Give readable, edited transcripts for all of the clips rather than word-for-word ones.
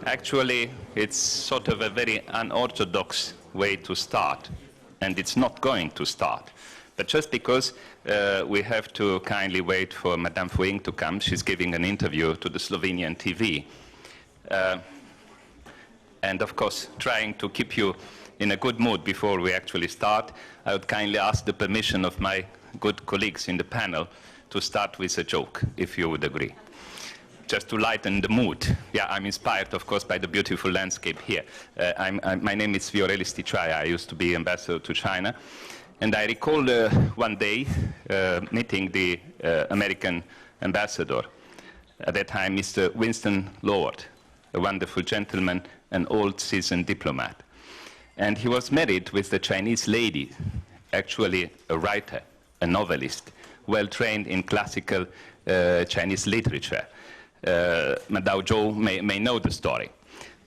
Actually, it's sort of a very unorthodox way to start, and it's not going to start. But just because we have to kindly wait for Madame Fuing to come, she's giving an interview to the Slovenian TV. And of course, trying to keep you in a good mood before we actually start, I would kindly ask the permission of my good colleagues in the panel to start with a joke, if you would agree. Just to lighten the mood. Yeah, I'm inspired, of course, by the beautiful landscape here. My name is Viorel Stichaya. I used to be ambassador to China. And I recall one day meeting the American ambassador, at that time, Mr. Winston Lord, a wonderful gentleman, an old seasoned diplomat. And he was married with a Chinese lady, actually a writer, a novelist, well trained in classical Chinese literature. Madao Zhou may know the story.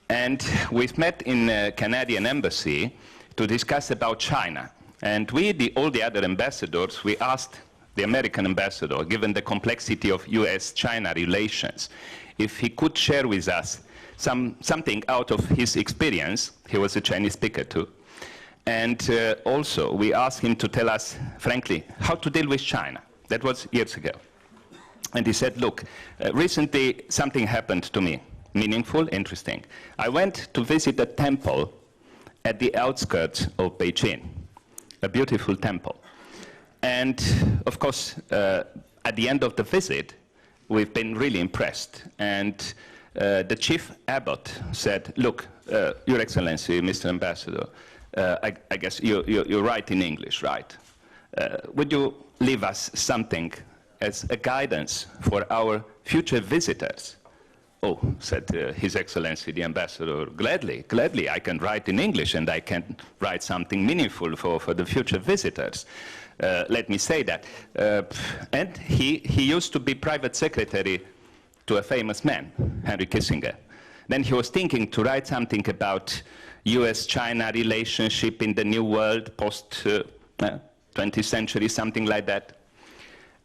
And we've met in a Canadian embassy to discuss about China. And all the other ambassadors, we asked the American ambassador, given the complexity of US-China relations, if he could share with us something out of his experience. He was a Chinese speaker too. And also, we asked him to tell us, frankly, how to deal with China. That was years ago. And he said, look, recently something happened to me, meaningful, interesting. I went to visit a temple at the outskirts of Beijing, a beautiful temple. And of course, at the end of the visit, we've been really impressed. And the chief abbot said, look, Your Excellency, Mr. Ambassador, I guess you write in English, right? Would you leave us something as a guidance for our future visitors? Oh, said His Excellency, the Ambassador, gladly, I can write in English and I can write something meaningful for the future visitors. Let me say that. And he used to be private secretary to a famous man, Henry Kissinger. Then he was thinking to write something about US-China relationship in the new world, post-20th century, something like that.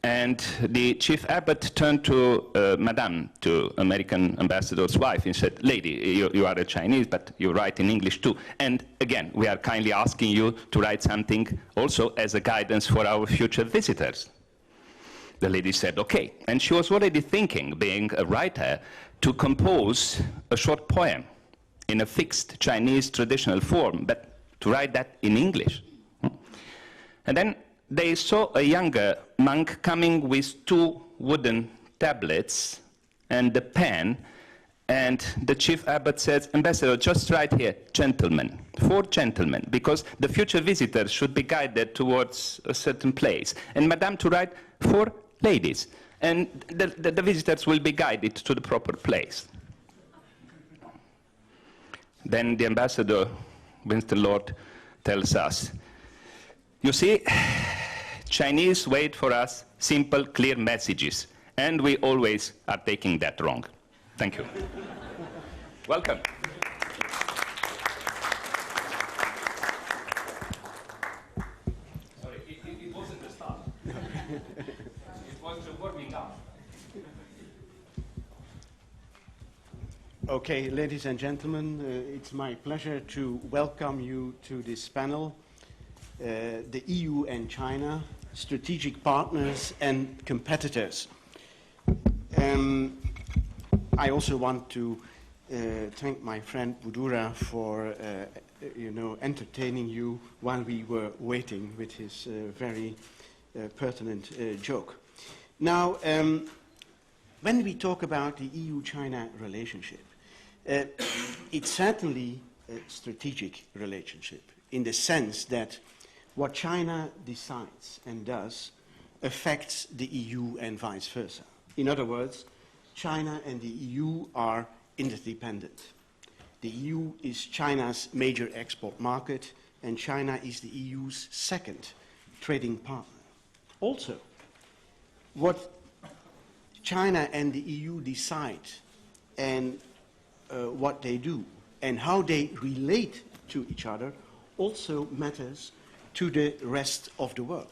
And the chief abbot turned to Madame, to American ambassador's wife, and said, lady, you are a Chinese, but you write in English too. And again, we are kindly asking you to write something also as a guidance for our future visitors. The lady said, okay. And she was already thinking, being a writer, to compose a short poem in a fixed Chinese traditional form, but to write that in English. And then they saw a younger monk coming with 2 wooden tablets and a pen, and the chief abbot says, Ambassador, just write here, gentlemen, 4 gentlemen, because the future visitors should be guided towards a certain place. And Madame to write 4 ladies, and the visitors will be guided to the proper place. Then the ambassador, Winston Lord, tells us, you see, Chinese wait for us simple, clear messages, and we always are taking that wrong. Thank you. Welcome. Sorry, it wasn't the start. It was the warming up. Okay, ladies and gentlemen, it's my pleasure to welcome you to this panel, the EU and China, strategic partners and competitors. I also want to thank my friend Budura for entertaining you while we were waiting with his very pertinent joke. Now, when we talk about the EU-China relationship, it's certainly a strategic relationship in the sense that what China decides and does affects the EU and vice versa. In other words, China and the EU are interdependent. The EU is China's major export market, and China is the EU's second trading partner. Also, what China and the EU decide and what they do and how they relate to each other also matters to the rest of the world.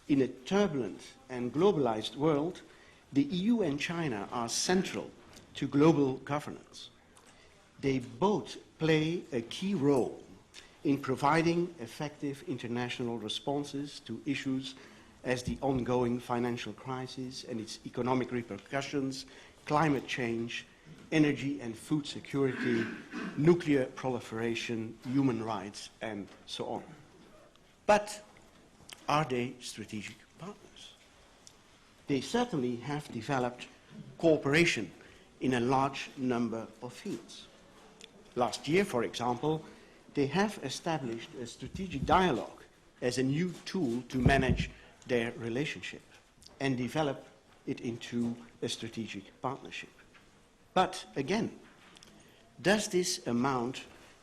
In a turbulent and globalized world, the EU and China are central to global governance. they both play a key role in providing effective international responses to issues as the ongoing financial crisis and its economic repercussions, climate change, energy and food security, nuclear proliferation, human rights, and so on. But are they strategic partners? They certainly have developed cooperation in a large number of fields. Last year, for example, they have established a strategic dialogue as a new tool to manage their relationship and develop it into a strategic partnership. But again, does this amount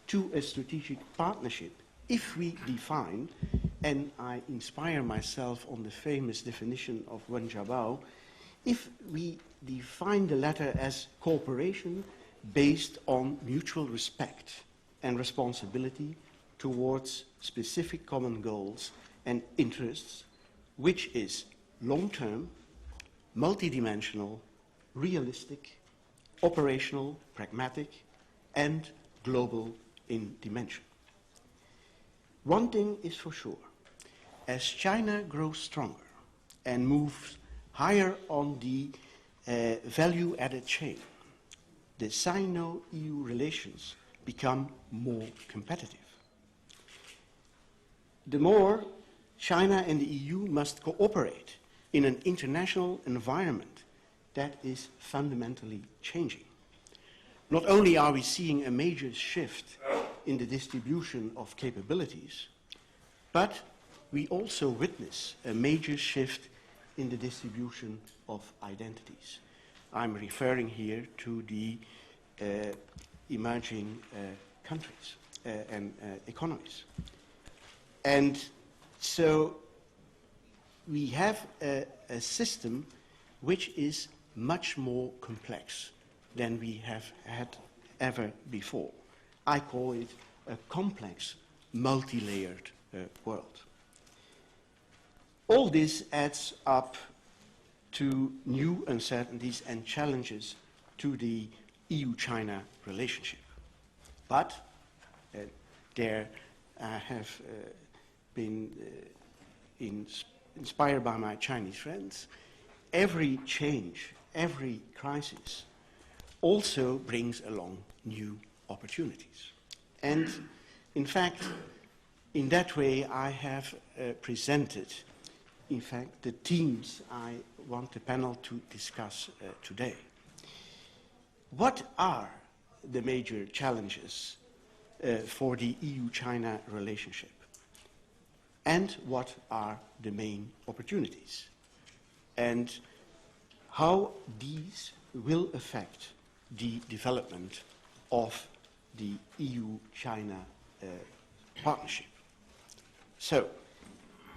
to a strategic partnership if we define, and I inspire myself on the famous definition of Wen Jiabao, if we define the latter as cooperation based on mutual respect and responsibility towards specific common goals and interests, which is long-term, multidimensional, realistic, operational, pragmatic, and global in dimension. One thing is for sure, as China grows stronger and moves higher on the value-added chain, the Sino-EU relations become more competitive. The more China and the EU must cooperate in an international environment that is fundamentally changing. Not only are we seeing a major shift in the distribution of capabilities, but we also witness a major shift in the distribution of identities. I'm referring here to the emerging countries and economies. And so we have a system which is much more complex than we have had ever before. I call it a complex, multi-layered world. All this adds up to new uncertainties and challenges to the EU-China relationship. But there I have been inspired by my Chinese friends. Every change, every crisis also brings along new opportunities. And in fact, in that way, I have presented, in fact, the themes I want the panel to discuss today. What are the major challenges for the EU-China relationship? And what are the main opportunities? And how these will affect the development of the EU-China partnership. So,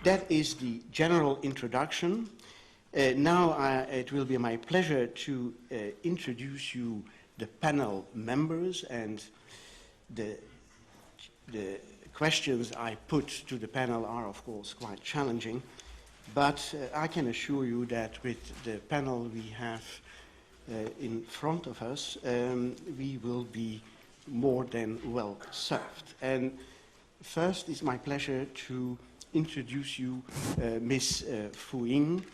that is the general introduction. Now it will be my pleasure to introduce you the panel members, and the questions I put to the panel are, of course, quite challenging, but I can assure you that with the panel we have in front of us, we will be more than well served. And first, it's my pleasure to introduce you Ms. Fu Ying,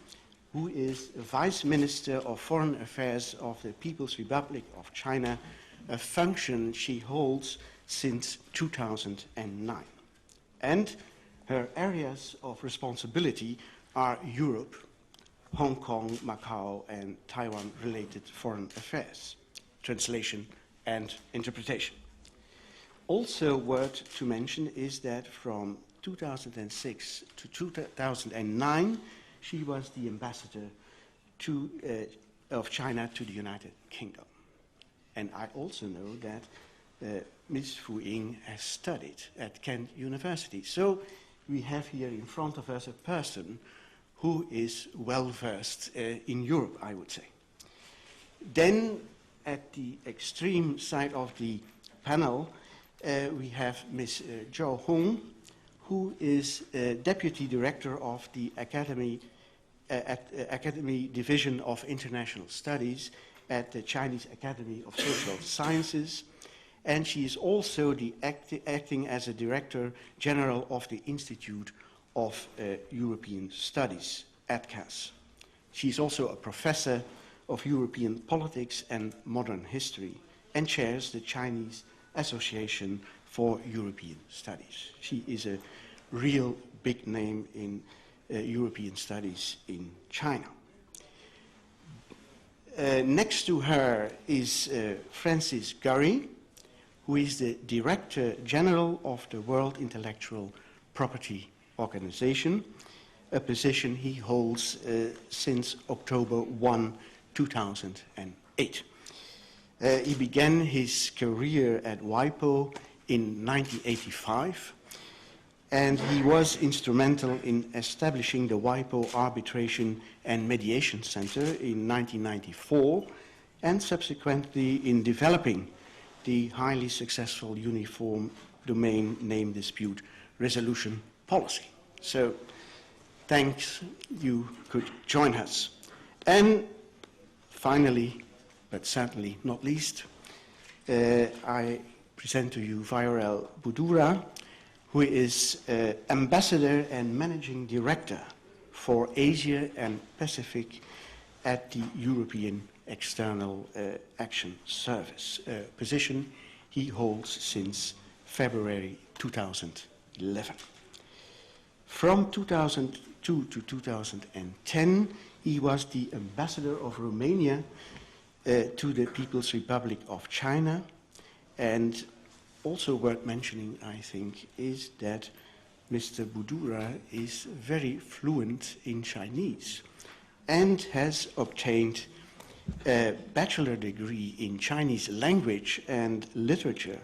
who is Vice Minister of Foreign Affairs of the People's Republic of China, a function she holds since 2009. And her areas of responsibility are Europe, Hong Kong, Macau, and Taiwan-related foreign affairs, translation and interpretation. Also worth to mention is that from 2006 to 2009, she was the ambassador of China to the United Kingdom. And I also know that Ms. Fu Ying has studied at Kent University. So we have here in front of us a person who is well-versed in Europe, I would say. Then, at the extreme side of the panel, we have Ms. Zhao Hong, who is Deputy Director of the Academy Division of International Studies at the Chinese Academy of Social Sciences, and she is also acting as a Director General of the Institute of European Studies at CAS. She is also a professor of European politics and modern history and chairs the Chinese Association for European Studies. She is a real big name in European studies in China. Next to her is Francis Gurry, who is the Director General of the World Intellectual Property Organization, a position he holds since October 1, 2008. He began his career at WIPO in 1985, and he was instrumental in establishing the WIPO Arbitration and Mediation Center in 1994, and subsequently in developing the highly successful Uniform Domain Name Dispute Resolution Policy. So, thanks, you could join us. And finally, but certainly not least, I present to you Viorel Budura, who is Ambassador and Managing Director for Asia and Pacific at the European External Action Service, a position he holds since February 2011. From 2002 to 2010, he was the ambassador of Romania to the People's Republic of China. And also worth mentioning, I think, is that Mr. Budura is very fluent in Chinese and has obtained a bachelor degree in Chinese language and literature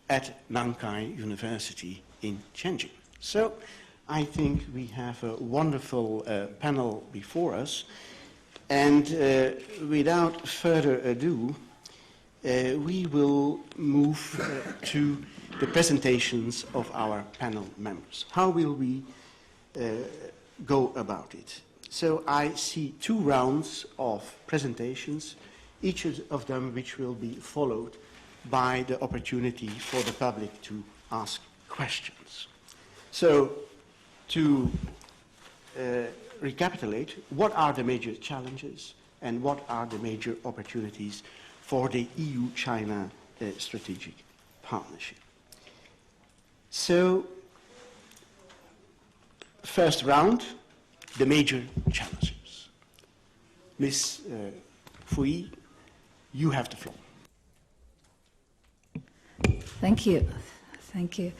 at Nankai University in Tianjin. So I think we have a wonderful panel before us. And without further ado, we will move to the presentations of our panel members. How will we go about it? So I see 2 rounds of presentations, each of them which will be followed by the opportunity for the public to ask questions. So to recapitulate, what are the major challenges and what are the major opportunities for the EU-China strategic partnership? So, first round, the major challenges. Ms. Fui, you have the floor. Thank you. Thank you.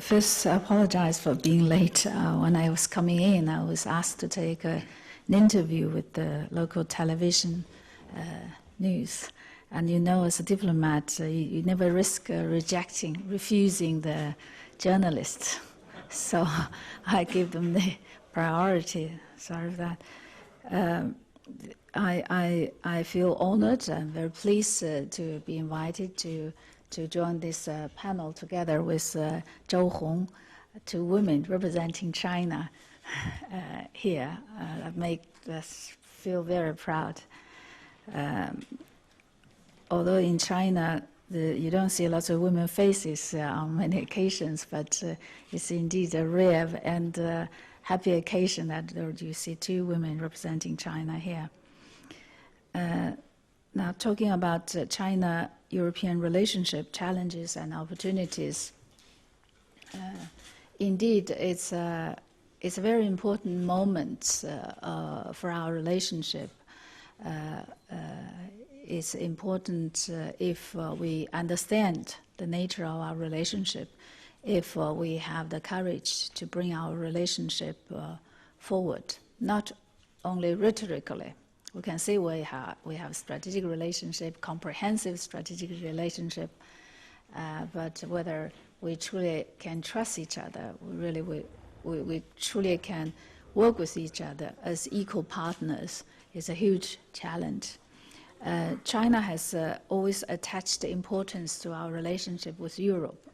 First, I apologize for being late. When I was coming in, I was asked to take an interview with the local television news. And you know, as a diplomat, you never risk refusing the journalists. So I give them the priority. Sorry for that. I feel honored and very pleased to be invited to join this panel together with Zhou Hong, 2 women representing China here. That makes us feel very proud. Although in China, you don't see lots of women faces on many occasions, but it's indeed a rare and happy occasion that you see 2 women representing China here. Now, talking about China-European relationship challenges and opportunities, indeed, it's a very important moment for our relationship. It's important if we understand the nature of our relationship, if we have the courage to bring our relationship forward, not only rhetorically. We can say we have strategic relationship, comprehensive strategic relationship, but whether we truly can trust each other, we truly can work with each other as equal partners is a huge challenge. China has always attached importance to our relationship with Europe.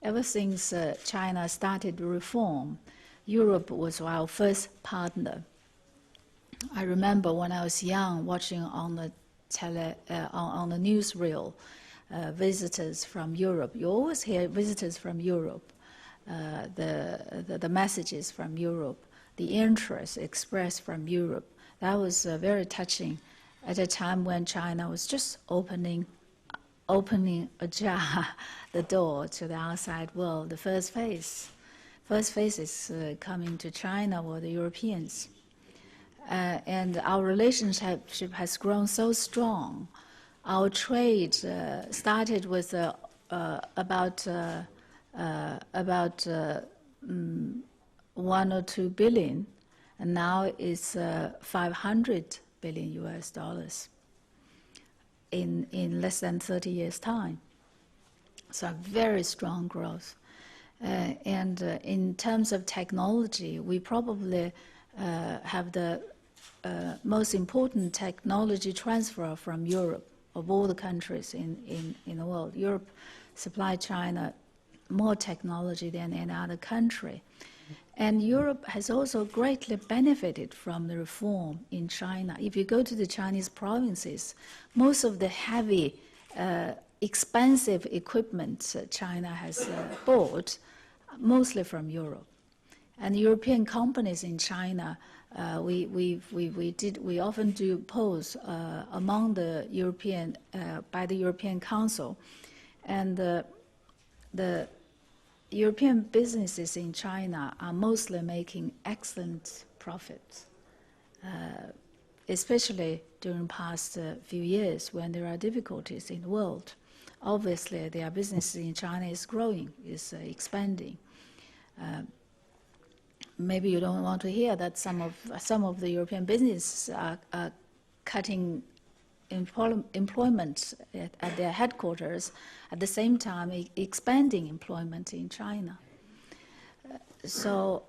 Ever since China started reform, Europe was our first partner. I remember when I was young, watching on the newsreel, visitors from Europe. You always hear visitors from Europe, the messages from Europe, the interest expressed from Europe. That was very touching at a time when China was just opening ajar the door to the outside world. The first faces coming to China were the Europeans. And our relationship has grown so strong. Our trade started with about 1 or 2 billion, and now it's 500 billion US dollars in less than 30 years' time. So very strong growth. And in terms of technology, we probably have the most important technology transfer from Europe, of all the countries in the world. Europe supplied China more technology than any other country. And Europe has also greatly benefited from the reform in China. If you go to the Chinese provinces, most of the heavy, expensive equipment China has bought, mostly from Europe. And European companies in China, we often do polls among the European, by the European Council, and the European businesses in China are mostly making excellent profits, especially during the past few years when there are difficulties in the world. Obviously, their business in China is growing, is expanding. Maybe you don't want to hear that some of the European businesses are cutting employment at their headquarters, at the same time expanding employment in China. So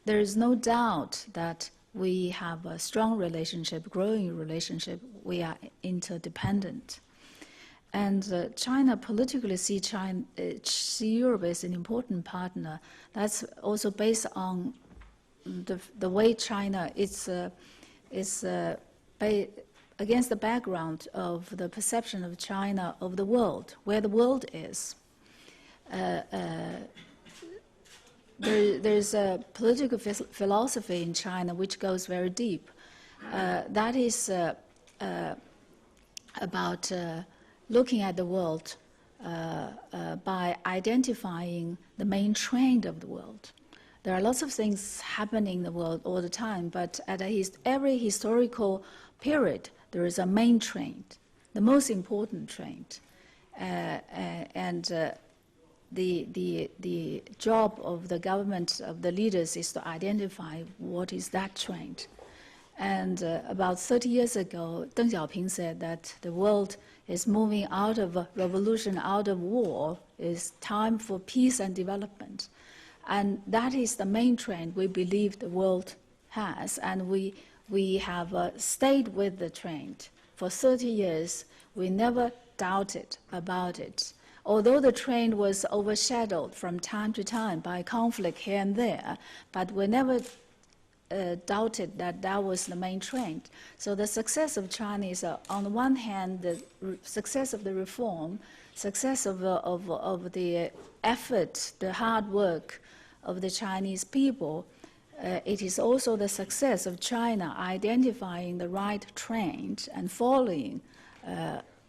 there is no doubt that we have a strong relationship, growing relationship. We are interdependent. And China politically see Europe as an important partner. That's also based on the way China is against the background of the perception of China of the world, where the world is. There's a political philosophy in China which goes very deep. That is about looking at the world by identifying the main trend of the world. There are lots of things happening in the world all the time, but at every historical period, there is a main trend, the most important trend. The job of the government, of the leaders, is to identify what is that trend. And about 30 years ago, Deng Xiaoping said that the world is moving out of revolution, out of war. It's time for peace and development. And that is the main trend we believe the world has. And we have stayed with the trend. For 30 years, we never doubted about it. Although the trend was overshadowed from time to time by conflict here and there, but we never doubted that that was the main trend. So the success of China is, on the one hand, the success of the reform, success of the effort, the hard work of the Chinese people. It is also the success of China identifying the right trend and following,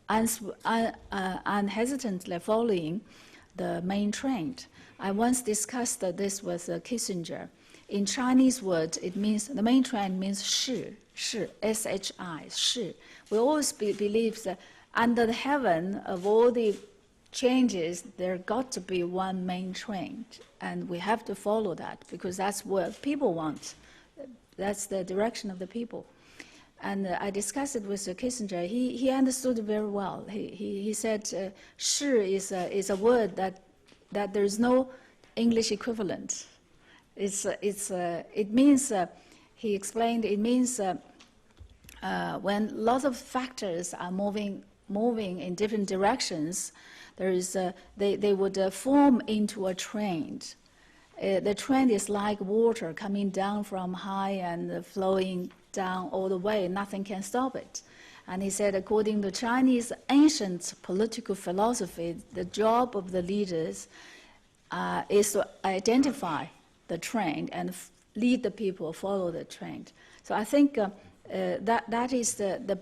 unhesitantly following the main trend. I once discussed this with Kissinger. In Chinese words, it means, the main trend means shi, S-H-I, shi. We always believe that under the heaven of all the changes, there got to be one main trend. And we have to follow that because that's what people want. That's the direction of the people. And I discussed it with Kissinger. He understood it very well. He said, shi is a word that there's no English equivalent. It means, he explained, it means when lots of factors are moving in different directions, they would form into a trend. The trend is like water coming down from high and flowing down all the way. Nothing can stop it. And he said, according to Chinese ancient political philosophy, the job of the leaders is to identify the trend and lead the people, follow the trend. So I think that is the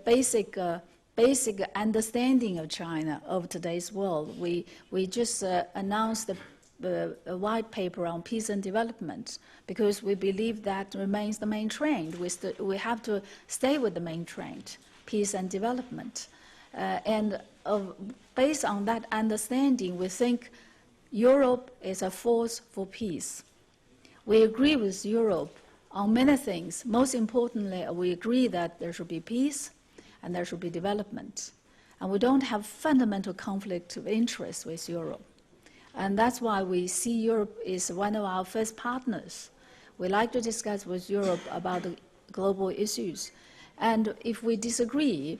basic understanding of China, of today's world. We just announced a white paper on peace and development because we believe that remains the main trend. We have to stay with the main trend, peace and development. Based on that understanding, we think Europe is a force for peace. We agree with Europe on many things. Most importantly, we agree that there should be peace and there should be development. And we don't have fundamental conflict of interest with Europe. And that's why we see Europe is one of our first partners. We like to discuss with Europe about the global issues. And if we disagree,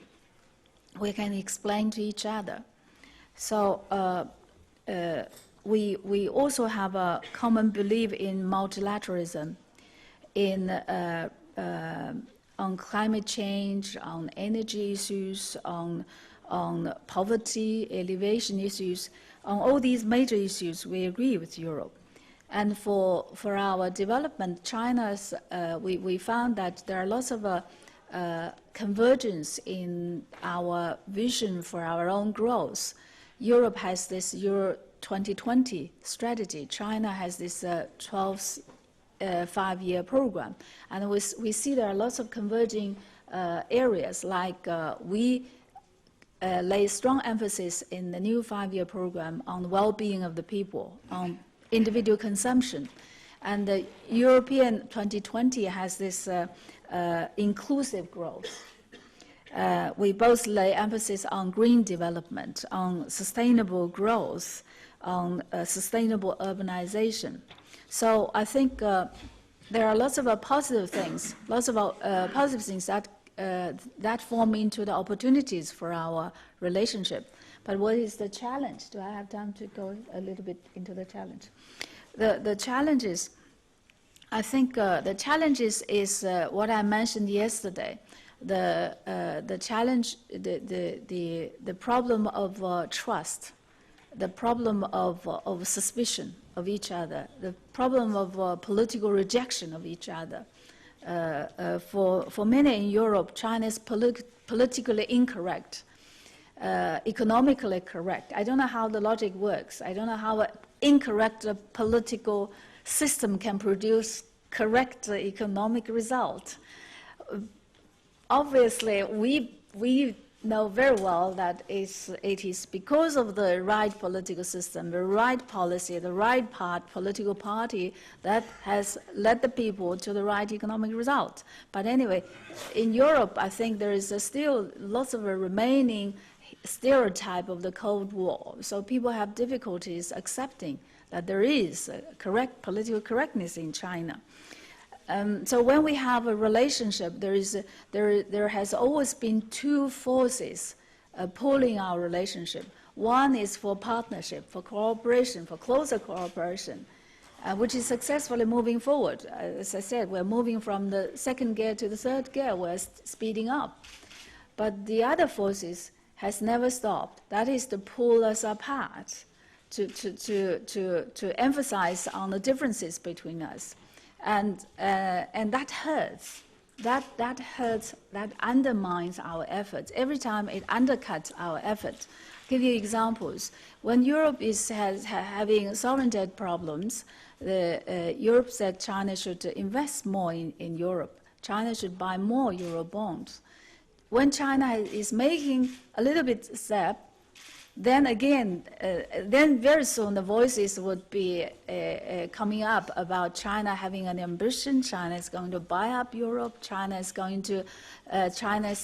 we can explain to each other. So we also have a common belief in multilateralism, on climate change, on energy issues, on poverty, alleviation issues. On all these major issues, we agree with Europe. And for our development, China's, we found that there are lots of convergence in our vision for our own growth. Europe has this Euro 2020 strategy. China has this 12 5-year program. And we see there are lots of converging areas, like we lay strong emphasis in the new 5-year program on the well-being of the people, on individual consumption. And the European 2020 has this inclusive growth. We both lay emphasis on green development, on sustainable growth, on sustainable urbanization. So I think there are lots of positive things, that form into the opportunities for our relationship. But what is the challenge? Do I have time to go a little bit into the challenge? The challenges, I think the challenges is what I mentioned yesterday. The challenge, the problem of trust, the problem of suspicion of each other, the problem of political rejection of each other. For many in Europe, China is politically incorrect, economically correct. I don't know how the logic works. I don't know how an incorrect political system can produce correct economic result. Obviously, we know very well that it is because of the right political system, the right policy, the right political party that has led the people to the right economic result. But anyway, in Europe, I think there is still lots of a remaining stereotype of the Cold War. So people have difficulties accepting that there is correct political correctness in China. So when we have a relationship, there has always been two forces pulling our relationship. One is for partnership, for cooperation, for closer cooperation, which is successfully moving forward. As I said, we're moving from the second gear to the third gear. We're speeding up. But the other forces has never stopped. That is to pull us apart, to emphasize on the differences between us. And that hurts. That hurts, that undermines our efforts. Every time it undercuts our efforts. I'll give you examples. When Europe is having sovereign debt problems, Europe said China should invest more in Europe. China should buy more Euro bonds. When China is making a little bit step, then again, then very soon the voices would be coming up about China having an ambition. China is going to buy up Europe. China's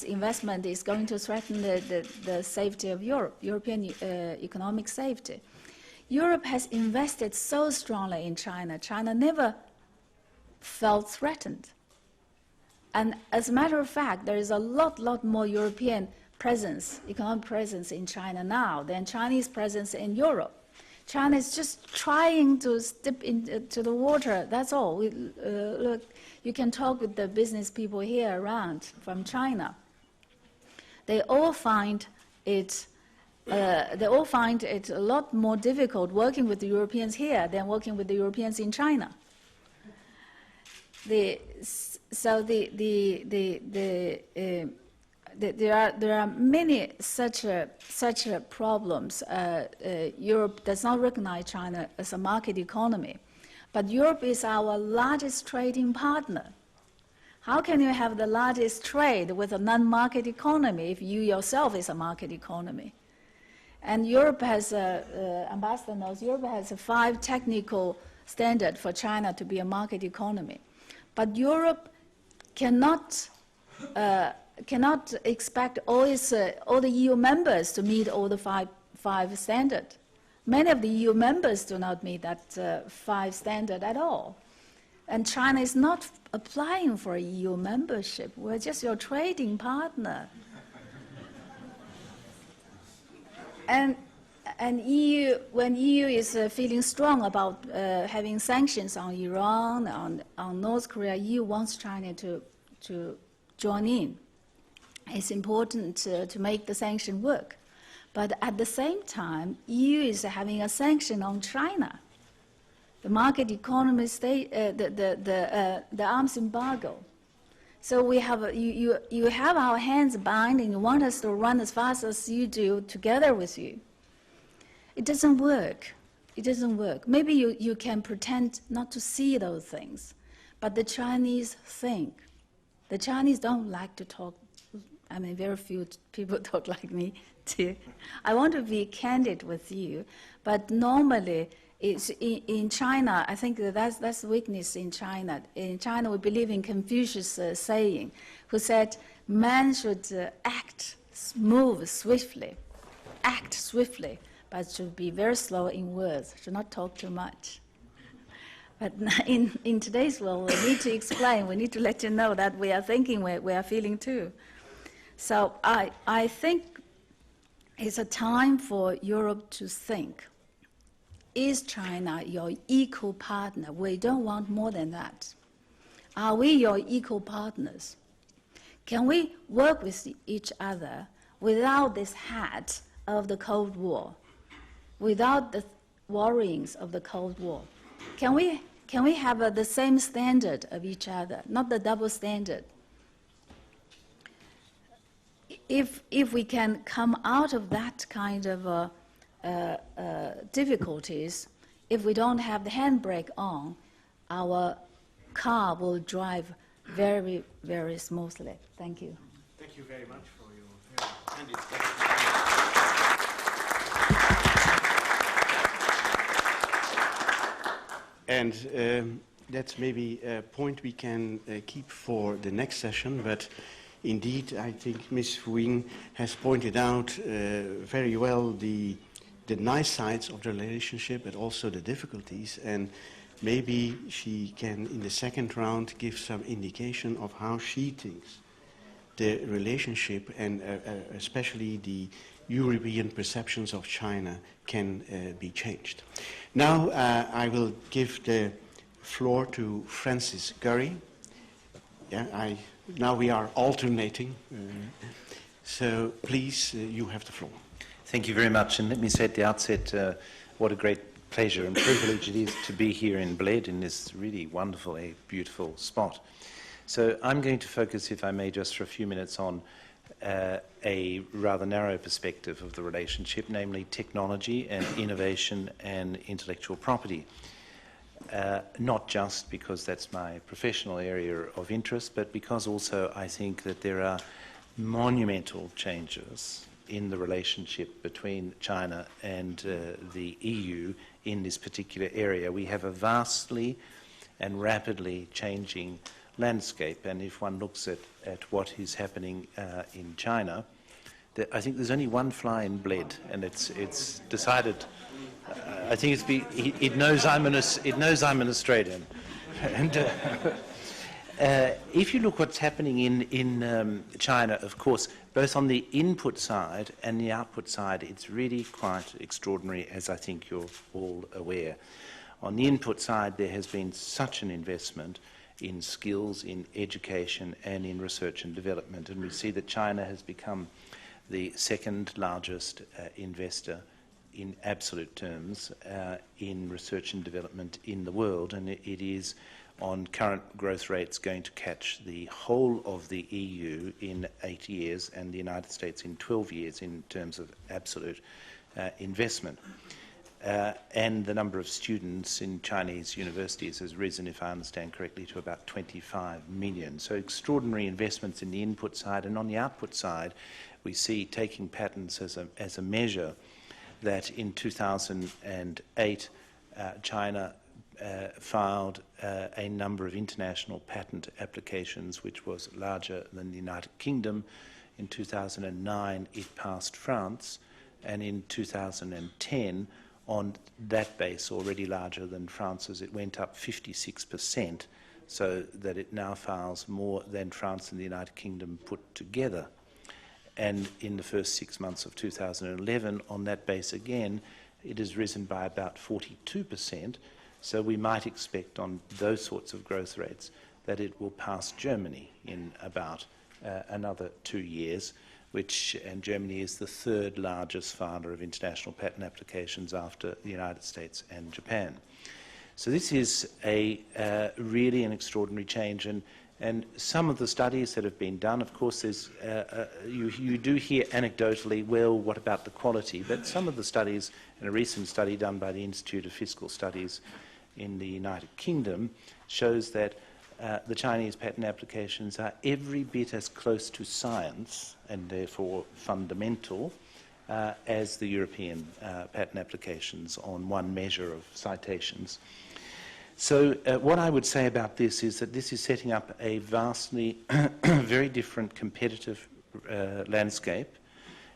investment is going to threaten the safety of Europe, European economic safety. Europe has invested so strongly in China. China never felt threatened. And as a matter of fact, there is a lot more European presence, economic presence in China now than Chinese presence in Europe. China is just trying to dip into the water, that's all. Look, you can talk with the business people here around from China. they all find it a lot more difficult working with the Europeans here than working with the Europeans in China. There are many such problems. Europe does not recognize China as a market economy, but Europe is our largest trading partner. How can you have the largest trade with a non-market economy if you yourself is a market economy? And Europe has, Ambassador knows, Europe has a 5 technical standards for China to be a market economy. But Europe cannot expect all the EU members to meet all the five standards. Many of the EU members do not meet that 5 standard at all. And China is not applying for EU membership. We're just your trading partner. And EU, when EU is feeling strong about having sanctions on Iran, on North Korea, EU wants China to join in. It's important to make the sanction work. But at the same time, EU is having a sanction on China. The market economy state, the arms embargo. So we have you have our hands bound, and you want us to run as fast as you do together with you. It doesn't work. It doesn't work. Maybe you can pretend not to see those things, but the Chinese think. The Chinese don't like to talk. I mean, very few people talk like me too. I want to be candid with you, but normally it's in China. I think that's weakness in China. In China, we believe in Confucius' saying, who said, "Man should move swiftly, act swiftly, but should be very slow in words. Should not talk too much." But in today's world, we need to explain. We need to let you know that we are thinking, we are feeling too. So I think it's a time for Europe to think. Is China your equal partner? We don't want more than that. Are we your equal partners? Can we work with each other without this hat of the Cold War, without the worryings of the Cold War? Can we have the same standard of each other, not the double standard? If we can come out of that kind of difficulties, if we don't have the handbrake on, our car will drive very, very smoothly. Thank you. Thank you very much for your very candid statement. And that's maybe a point we can keep for the next session, but indeed, I think Ms. Fu Ying has pointed out very well the nice sides of the relationship, but also the difficulties. And maybe she can, in the second round, give some indication of how she thinks the relationship and especially the European perceptions of China can be changed. Now, I will give the floor to Francis Gurry. Yeah, now we are alternating. So please, you have the floor. Thank you very much. And let me say at the outset what a great pleasure and privilege it is to be here in Bled in this really wonderful, beautiful spot. So I'm going to focus, if I may, just for a few minutes on a rather narrow perspective of the relationship, namely technology and innovation and intellectual property. Not just because that's my professional area of interest, but because also I think that there are monumental changes in the relationship between China and the EU in this particular area. We have a vastly and rapidly changing landscape, and if one looks at what is happening in China, I think there's only one fly in Bled, and it's decided. I think it knows I'm an Australian, and if you look what's happening in China, of course, both on the input side and the output side, it's really quite extraordinary, as I think you're all aware. On the input side, there has been such an investment in skills, in education, and in research and development, and we see that China has become the second largest investor in absolute terms in research and development in the world, and it is on current growth rates going to catch the whole of the EU in 8 years and the United States in 12 years in terms of absolute investment. And the number of students in Chinese universities has risen, if I understand correctly, to about 25 million. So extraordinary investments in the input side, and on the output side, we see, taking patents as a measure, that in 2008 China filed a number of international patent applications which was larger than the United Kingdom. In 2009 it passed France, and in 2010, on that base, already larger than France's, it went up 56%, so that it now files more than France and the United Kingdom put together. And in the first 6 months of 2011, on that base again, it has risen by about 42%, so we might expect on those sorts of growth rates that it will pass Germany in about another 2 years, and Germany is the third largest filer of international patent applications after the United States and Japan. So this is really an extraordinary change, and some of the studies that have been done, of course, you do hear anecdotally, well, what about the quality? But some of the studies, and a recent study done by the Institute of Fiscal Studies in the United Kingdom, shows that the Chinese patent applications are every bit as close to science, and therefore fundamental, as the European patent applications on one measure of citations. So what I would say about this is that this is setting up a vastly, very different competitive landscape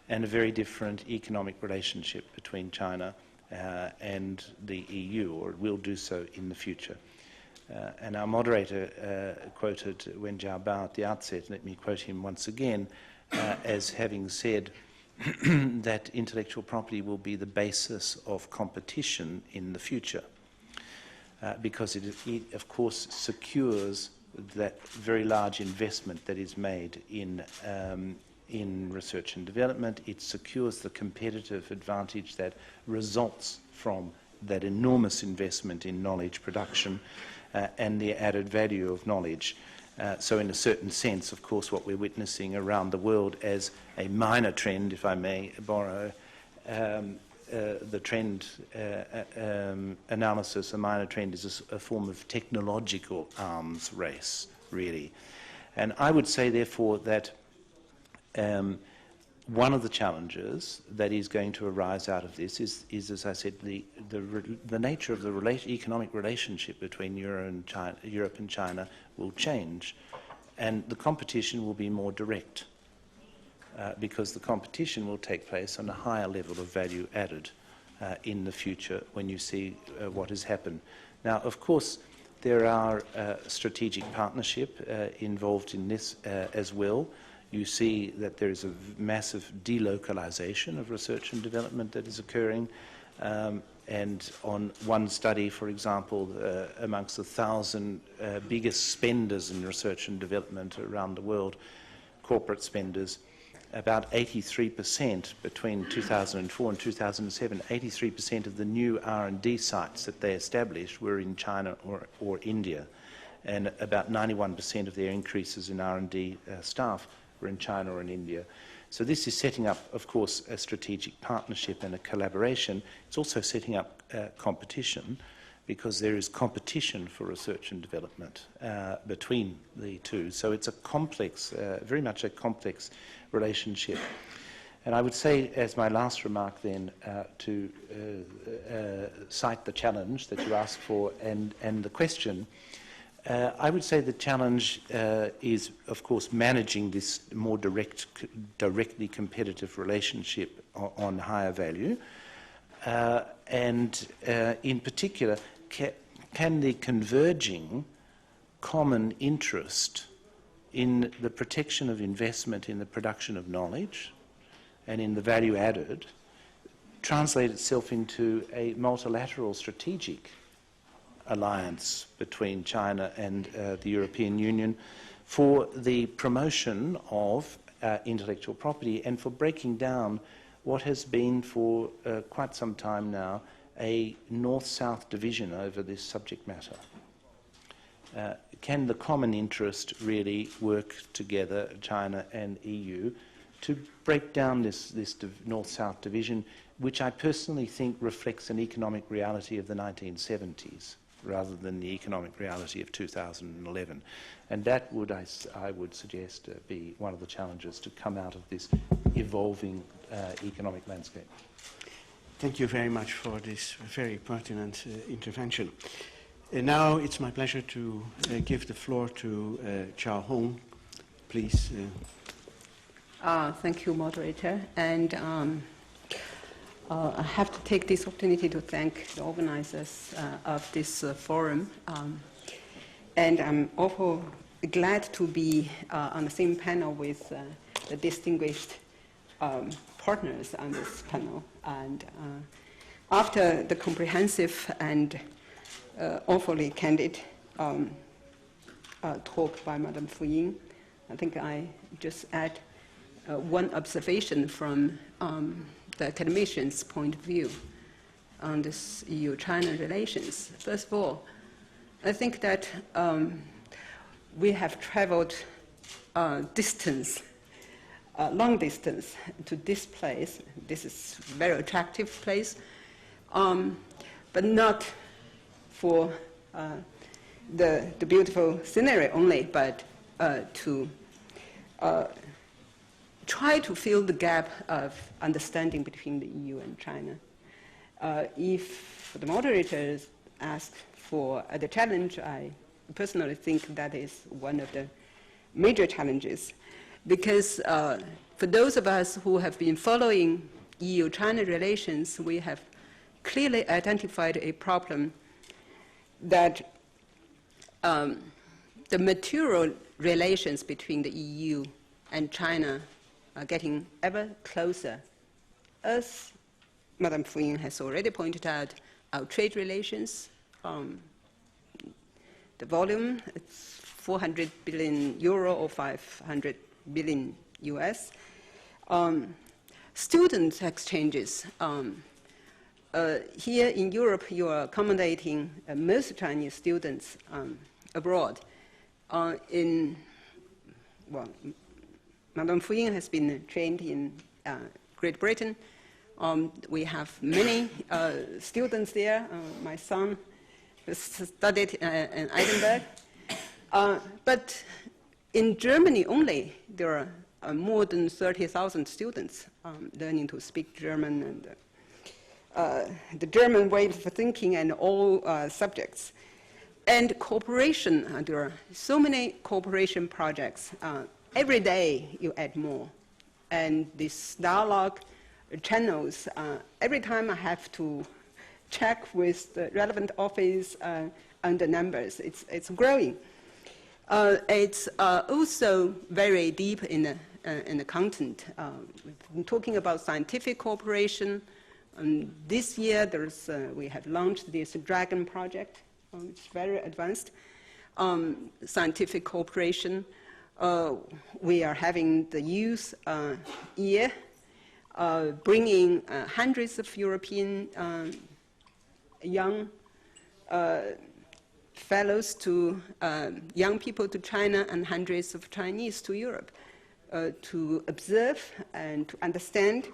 and a very different economic relationship between China and the EU, or will do so in the future. And our moderator quoted Wen Jiabao at the outset. Let me quote him once again as having said that intellectual property will be the basis of competition in the future, because it, of course, secures that very large investment that is made in research and development. It secures the competitive advantage that results from that enormous investment in knowledge production and the added value of knowledge. So in a certain sense, of course, what we're witnessing around the world as a minor trend, if I may borrow the trend analysis, a minor trend is a form of technological arms race, really. And I would say, therefore, that one of the challenges that is going to arise out of this is as I said, the nature of the economic relationship between Europe and China will change, and the competition will be more direct, because the competition will take place on a higher level of value added in the future when you see what has happened. Now, of course, there are strategic partnership involved in this as well. You see that there is a massive delocalization of research and development that is occurring. And on one study, for example, amongst 1,000 biggest spenders in research and development around the world, corporate spenders, about 83% between 2004 and 2007, 83% of the new R&D sites that they established were in China or India. And about 91% of their increases in R&D staff were in China or in India. So this is setting up, of course, a strategic partnership and a collaboration. It's also setting up competition, because there is competition for research and development between the two. So it's a complex, very much a complex relationship. And I would say, as my last remark then, to cite the challenge that you asked for and the question, I would say the challenge is, of course, managing this more directly competitive relationship on higher value. And in particular, can the converging common interest in the protection of investment in the production of knowledge and in the value added translate itself into a multilateral strategic alliance between China and the European Union for the promotion of intellectual property and for breaking down what has been for quite some time now a north-south division over this subject matter. Can the common interest really work together, China and EU, to break down this north-south division, which I personally think reflects an economic reality of the 1970s rather than the economic reality of 2011. And that would, I would suggest, be one of the challenges to come out of this evolving economic landscape. Thank you very much for this very pertinent intervention. Now it's my pleasure to give the floor to Chao Hong. Please. Thank you, moderator. And I have to take this opportunity to thank the organizers of this forum. And I'm also glad to be on the same panel with the distinguished partners on this panel. And after the comprehensive and awfully candid talk by Madame Fu Ying, I think I just add one observation from the academician's point of view on this EU-China relations. First of all, I think that we have traveled distance, long distance to this place. This is a very attractive place, but not for the beautiful scenery only, but to try to fill the gap of understanding between the EU and China. If the moderators ask for the challenge, I personally think that is one of the major challenges, because for those of us who have been following EU-China relations, we have clearly identified a problem that the material relations between the EU and China are getting ever closer. As Madame Fu Ying has already pointed out, our trade relations, the volume, it's 400 billion euro or 500 billion US. Student exchanges. Here in Europe, you are accommodating most Chinese students abroad. Madame Fu Ying has been trained in Great Britain. We have many students there. My son studied in Edinburgh. But in Germany only, there are more than 30,000 students learning to speak German and the German way of thinking and all subjects. And cooperation, there are so many cooperation projects. Every day you add more. And this dialogue channels, every time I have to check with the relevant office on the numbers, it's growing. It's also very deep in the content. We've been talking about scientific cooperation. This year, we have launched this Dragon project. It's very advanced. Scientific cooperation. We are having the youth year, bringing hundreds of European young fellows to young people to China and hundreds of Chinese to Europe to observe and to understand.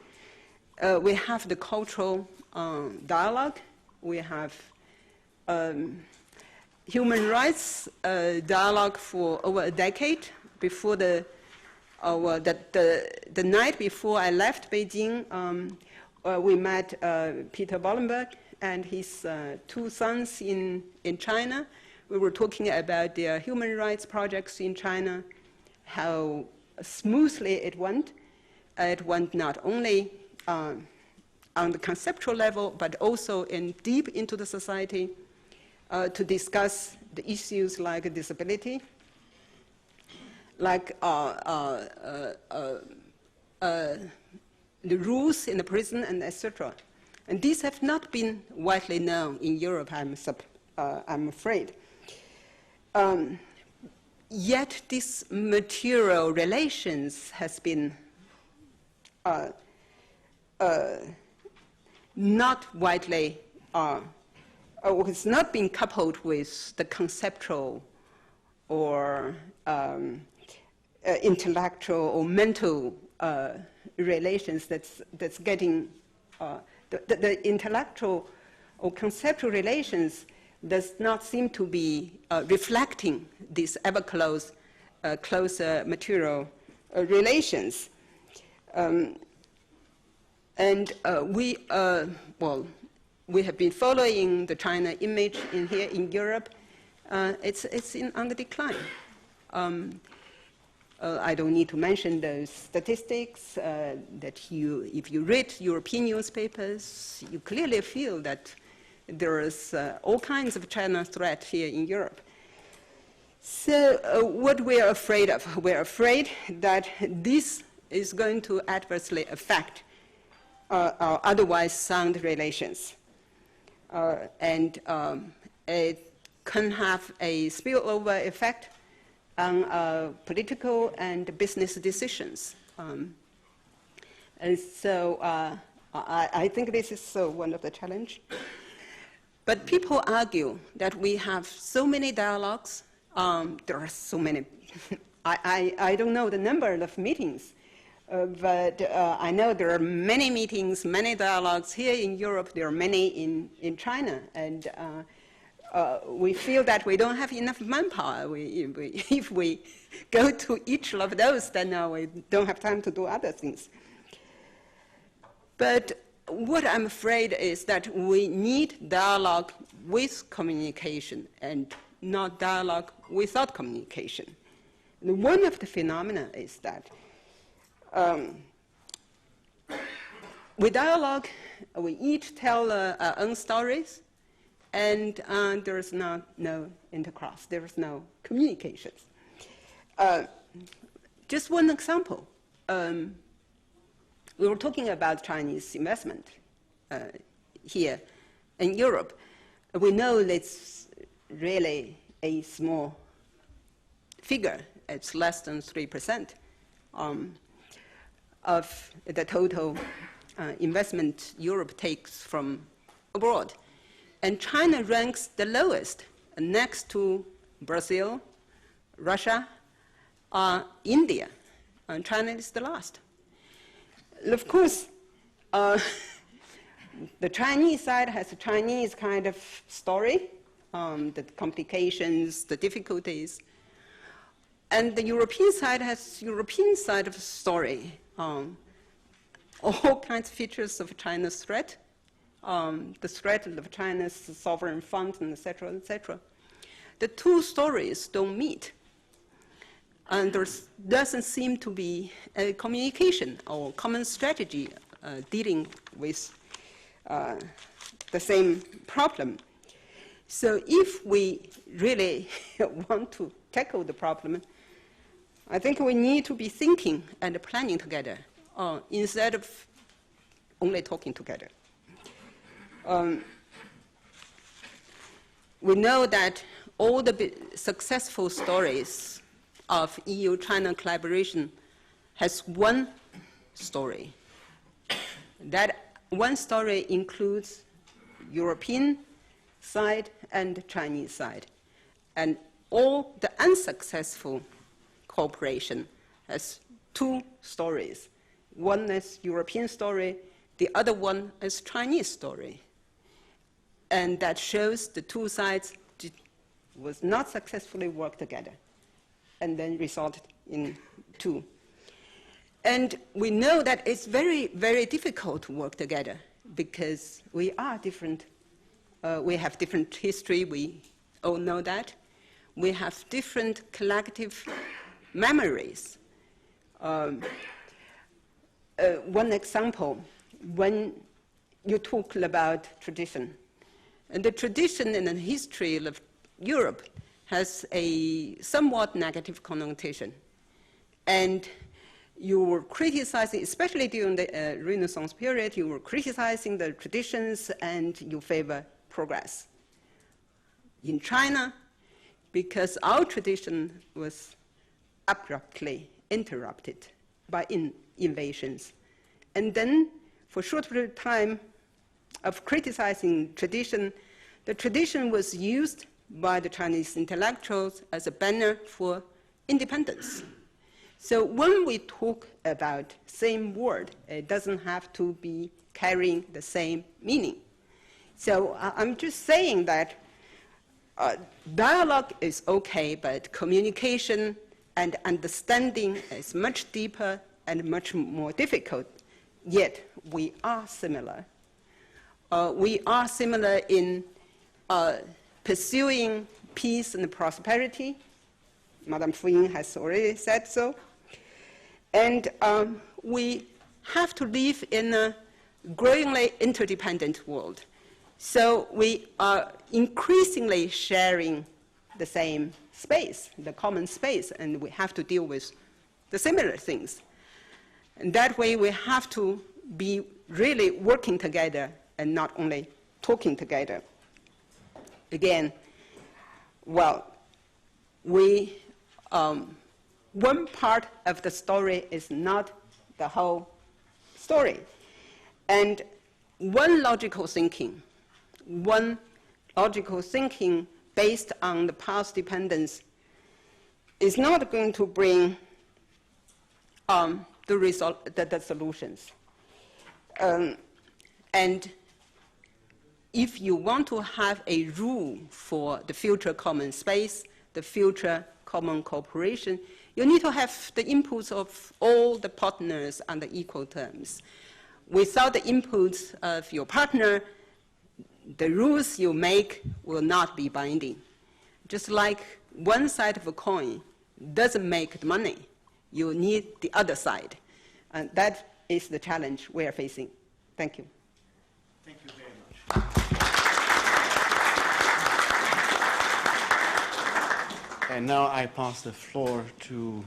We have the cultural dialogue. We have human rights dialogue for over a decade. Before the night before I left Beijing, we met Peter Bollenberg and his two sons in China. We were talking about their human rights projects in China, how smoothly it went. It went not only on the conceptual level, but also deep into the society to discuss the issues like disability, like the rules in the prison, and etc. And these have not been widely known in Europe, I'm afraid. yet these material relations has been not widely, has not been coupled with the conceptual or intellectual or mental relations that's getting, the intellectual or conceptual relations does not seem to be reflecting these ever closer material relations. We have been following the China image here in Europe. It's on the decline. I don't need to mention those statistics that if you read European newspapers, you clearly feel that there is all kinds of China threat here in Europe. So what we are afraid of? We're afraid that this is going to adversely affect our otherwise sound relations. And it can have a spillover effect on political and business decisions. And so I think this is one of the challenges. But people argue that we have so many dialogues. There are so many. I don't know the number of meetings, but I know there are many meetings, many dialogues here in Europe. There are many in China. And we feel that we don't have enough manpower. If we go to each of those, then we don't have time to do other things. But what I'm afraid is that we need dialogue with communication and not dialogue without communication. And one of the phenomena is that with dialogue, we each tell our own stories, and there is no intercross, there is no communications. Just one example. We were talking about Chinese investment here in Europe. We know it's really a small figure. It's less than 3% of the total investment Europe takes from abroad. And China ranks the lowest, next to Brazil, Russia, India. And China is the last. Of course, the Chinese side has a Chinese kind of story, the complications, the difficulties. And the European side has European side of story, all kinds of features of China's threat, the threat of China's sovereign funds, and et cetera, et cetera. The two stories don't meet. And there doesn't seem to be a communication or common strategy dealing with the same problem. So if we really want to tackle the problem, I think we need to be thinking and planning together instead of only talking together. We know that all the successful stories of EU-China collaboration has one story. That one story includes European side and Chinese side. And all the unsuccessful cooperation has two stories. One is European story, the other one is Chinese story. And that shows the two sides was not successfully work together, and then resulted in two. And we know that it's very, very difficult to work together because we are different. We have different history, we all know that. We have different collective memories. One example, when you talk about tradition, and the tradition and the history of Europe has a somewhat negative connotation. And you were criticizing, especially during the Renaissance period, you were criticizing the traditions and you favor progress. In China, because our tradition was abruptly interrupted by invasions. And then, for a short period of time of criticizing tradition, the tradition was used by the Chinese intellectuals as a banner for independence. So when we talk about same word, it doesn't have to be carrying the same meaning. So I'm just saying that dialogue is okay, but communication and understanding is much deeper and much more difficult. Yet we are similar. We are similar in pursuing peace and prosperity. Madame Fu Ying has already said so. And we have to live in a growingly interdependent world. So we are increasingly sharing the same space, the common space, and we have to deal with the similar things. And that way we have to be really working together and not only talking together. Again, well, one part of the story is not the whole story. And one logical thinking based on the past dependence is not going to bring the solutions. And if you want to have a rule for the future common space, the future common cooperation, you need to have the inputs of all the partners on the equal terms. Without the inputs of your partner, the rules you make will not be binding. Just like one side of a coin doesn't make the money, you need the other side. And that is the challenge we are facing. Thank you. Thank you very much. And now I pass the floor to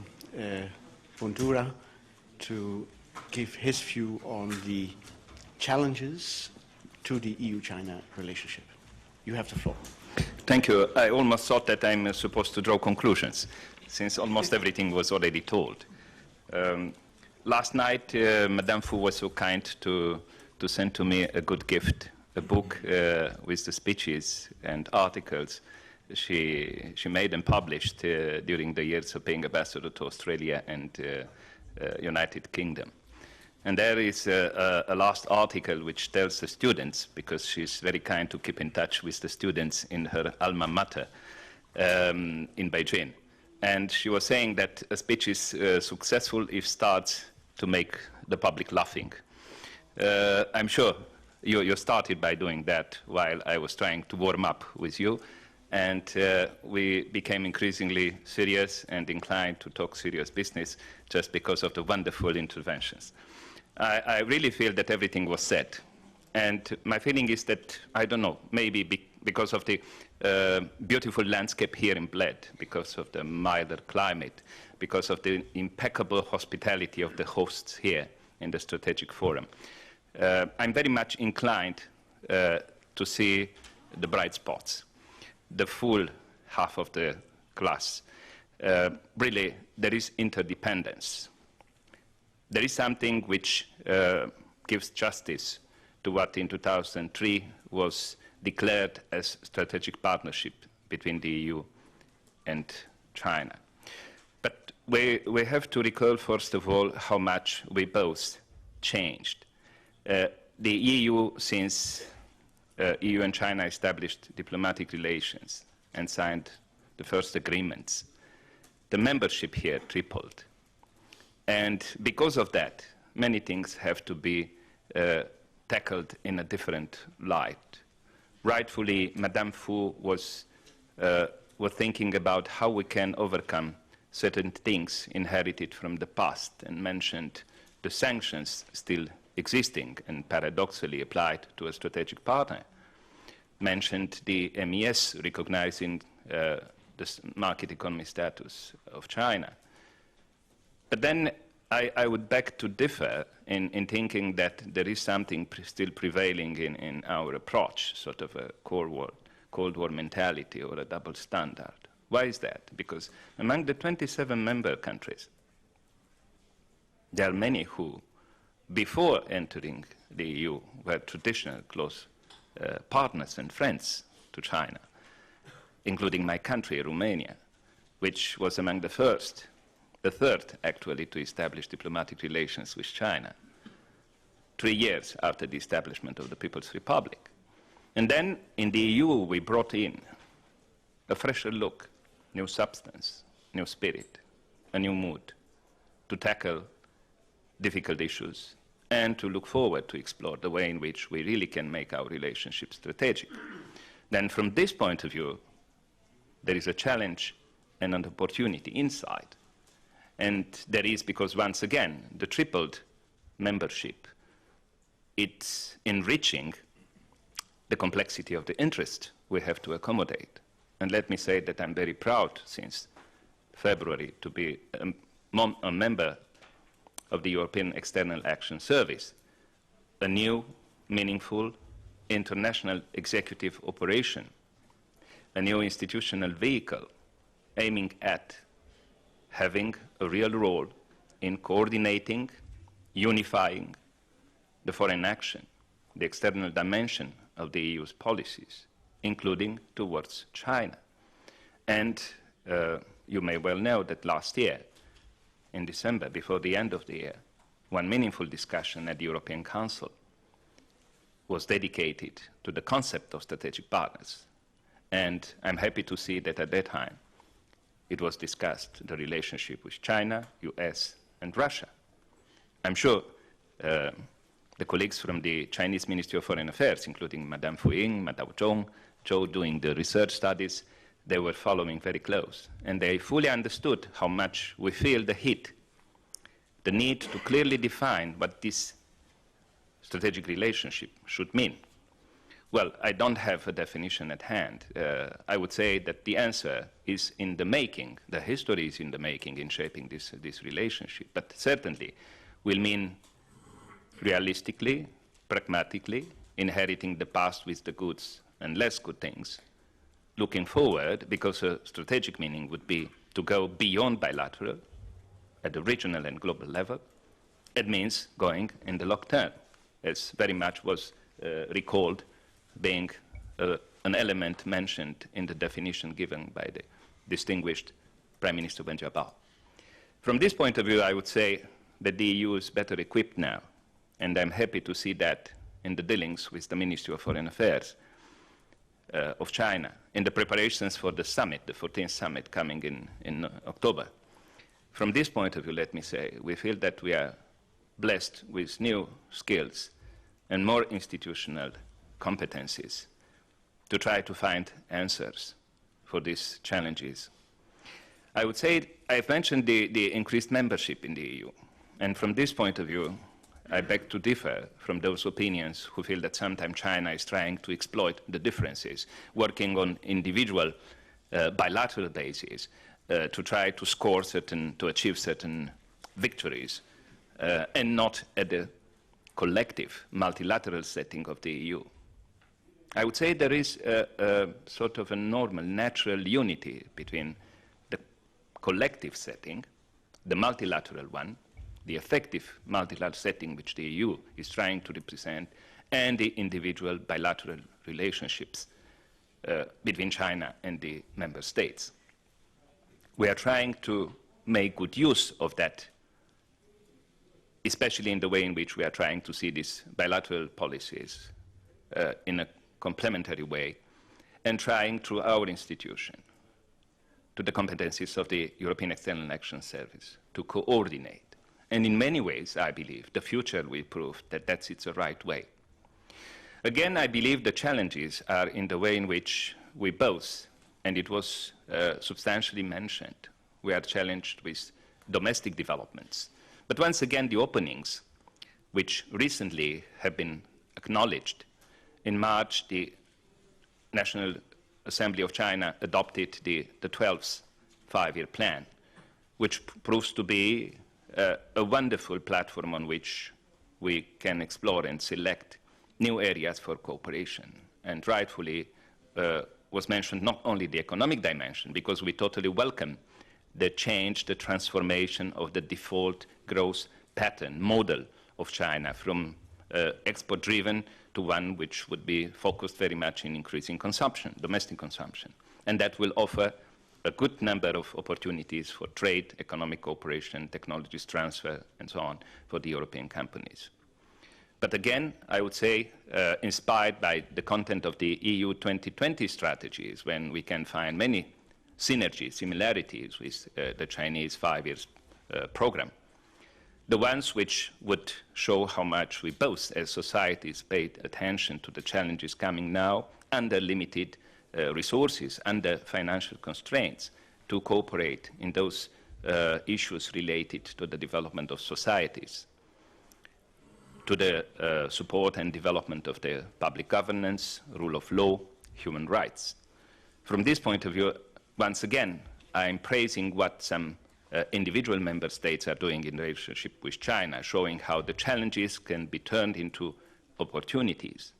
Bundura to give his view on the challenges to the EU-China relationship. You have the floor. Thank you. I almost thought that I'm supposed to draw conclusions, since almost everything was already told. Last night, Madame Fu was so kind to send to me a good gift, a book with the speeches and articles she made and published during the years of being ambassador to Australia and United Kingdom. And there is a last article which tells the students, because she's very kind to keep in touch with the students in her alma mater in Beijing. And she was saying that a speech is successful if it starts to make the public laughing. I'm sure you started by doing that while I was trying to warm up with you. And we became increasingly serious and inclined to talk serious business just because of the wonderful interventions. I really feel that everything was said. And my feeling is that, I don't know, maybe because of the beautiful landscape here in Bled, because of the milder climate, because of the impeccable hospitality of the hosts here in the Strategic Forum, I'm very much inclined to see the bright spots, the full half of the glass. Really, there is interdependence. There is something which gives justice to what in 2003 was declared as strategic partnership between the EU and China. But we have to recall, first of all, how much we both changed. The EU, since EU and China established diplomatic relations and signed the first agreements, the membership here tripled. And because of that, many things have to be tackled in a different light. Rightfully, Madame Fu was thinking about how we can overcome certain things inherited from the past and mentioned the sanctions still existing and paradoxically applied to a strategic partner. Mentioned the MES recognizing the market economy status of China. But then I would beg to differ in thinking that there is something still prevailing in our approach, sort of a Cold War mentality or a double standard. Why is that? Because among the 27 member countries, there are many who, before entering the EU, were traditional close partners and friends to China, including my country, Romania, which was among the third actually to establish diplomatic relations with China, 3 years after the establishment of the People's Republic. And then in the EU we brought in a fresher look, new substance, new spirit, a new mood to tackle difficult issues and to look forward to explore the way in which we really can make our relationship strategic. Then from this point of view, there is a challenge and an opportunity inside. And there is because, once again, the tripled membership, it's enriching the complexity of the interest we have to accommodate. And let me say that I'm very proud since February to be a member of the European External Action Service, a new, meaningful, international executive operation, a new institutional vehicle aiming at having a real role in coordinating, unifying the foreign action, the external dimension of the EU's policies, including towards China. And you may well know that last year, in December, before the end of the year, one meaningful discussion at the European Council was dedicated to the concept of strategic partners. And I'm happy to see that at that time it was discussed the relationship with China, US, and Russia. I'm sure the colleagues from the Chinese Ministry of Foreign Affairs, including Madame Fu Ying, Madame Zhou doing the research studies, they were following very close. And they fully understood how much we feel the heat, the need to clearly define what this strategic relationship should mean. Well, I don't have a definition at hand. I would say that the answer is in the making. The history is in the making in shaping this relationship. But certainly will mean realistically, pragmatically, inheriting the past with the goods and less good things, looking forward, because a strategic meaning would be to go beyond bilateral at the regional and global level. It means going in the long term, as very much was recalled, being an element mentioned in the definition given by the distinguished Prime Minister Wen Jiabao. From this point of view, I would say that the EU is better equipped now, and I'm happy to see that in the dealings with the Ministry of Foreign Affairs of China, in the preparations for the summit, the 14th summit coming in October. From this point of view, let me say, we feel that we are blessed with new skills and more institutional competencies to try to find answers for these challenges. I would say I've mentioned the increased membership in the EU, and from this point of view, I beg to differ from those opinions who feel that sometimes China is trying to exploit the differences, working on individual bilateral bases to try to score to achieve certain victories, and not at the collective multilateral setting of the EU. I would say there is a sort of a normal, natural unity between the collective setting, the multilateral one, the effective multilateral setting which the EU is trying to represent, and the individual bilateral relationships between China and the member states. We are trying to make good use of that, especially in the way in which we are trying to see these bilateral policies in a complementary way, and trying through our institution, to the competencies of the European External Action Service, to coordinate. And in many ways, I believe, the future will prove that that's the right way. Again, I believe the challenges are in the way in which we both, and it was substantially mentioned, we are challenged with domestic developments. But once again, the openings, which recently have been acknowledged. In March, the National Assembly of China adopted the 12th five-year plan, which proves to be a wonderful platform on which we can explore and select new areas for cooperation. And rightfully, was mentioned not only the economic dimension, because we totally welcome the change, the transformation of the default growth pattern, model of China from export-driven to one which would be focused very much in increasing consumption, domestic consumption. And that will offer a good number of opportunities for trade, economic cooperation, technologies transfer, and so on for the European companies. But again, I would say, inspired by the content of the EU 2020 strategies, when we can find many synergies, similarities with the Chinese 5-year program, the ones which would show how much we both as societies paid attention to the challenges coming now under limited resources, under financial constraints, to cooperate in those issues related to the development of societies, to the support and development of the public governance, rule of law, human rights. From this point of view, once again, I'm praising what some individual member states are doing in relationship with China, showing how the challenges can be turned into opportunities.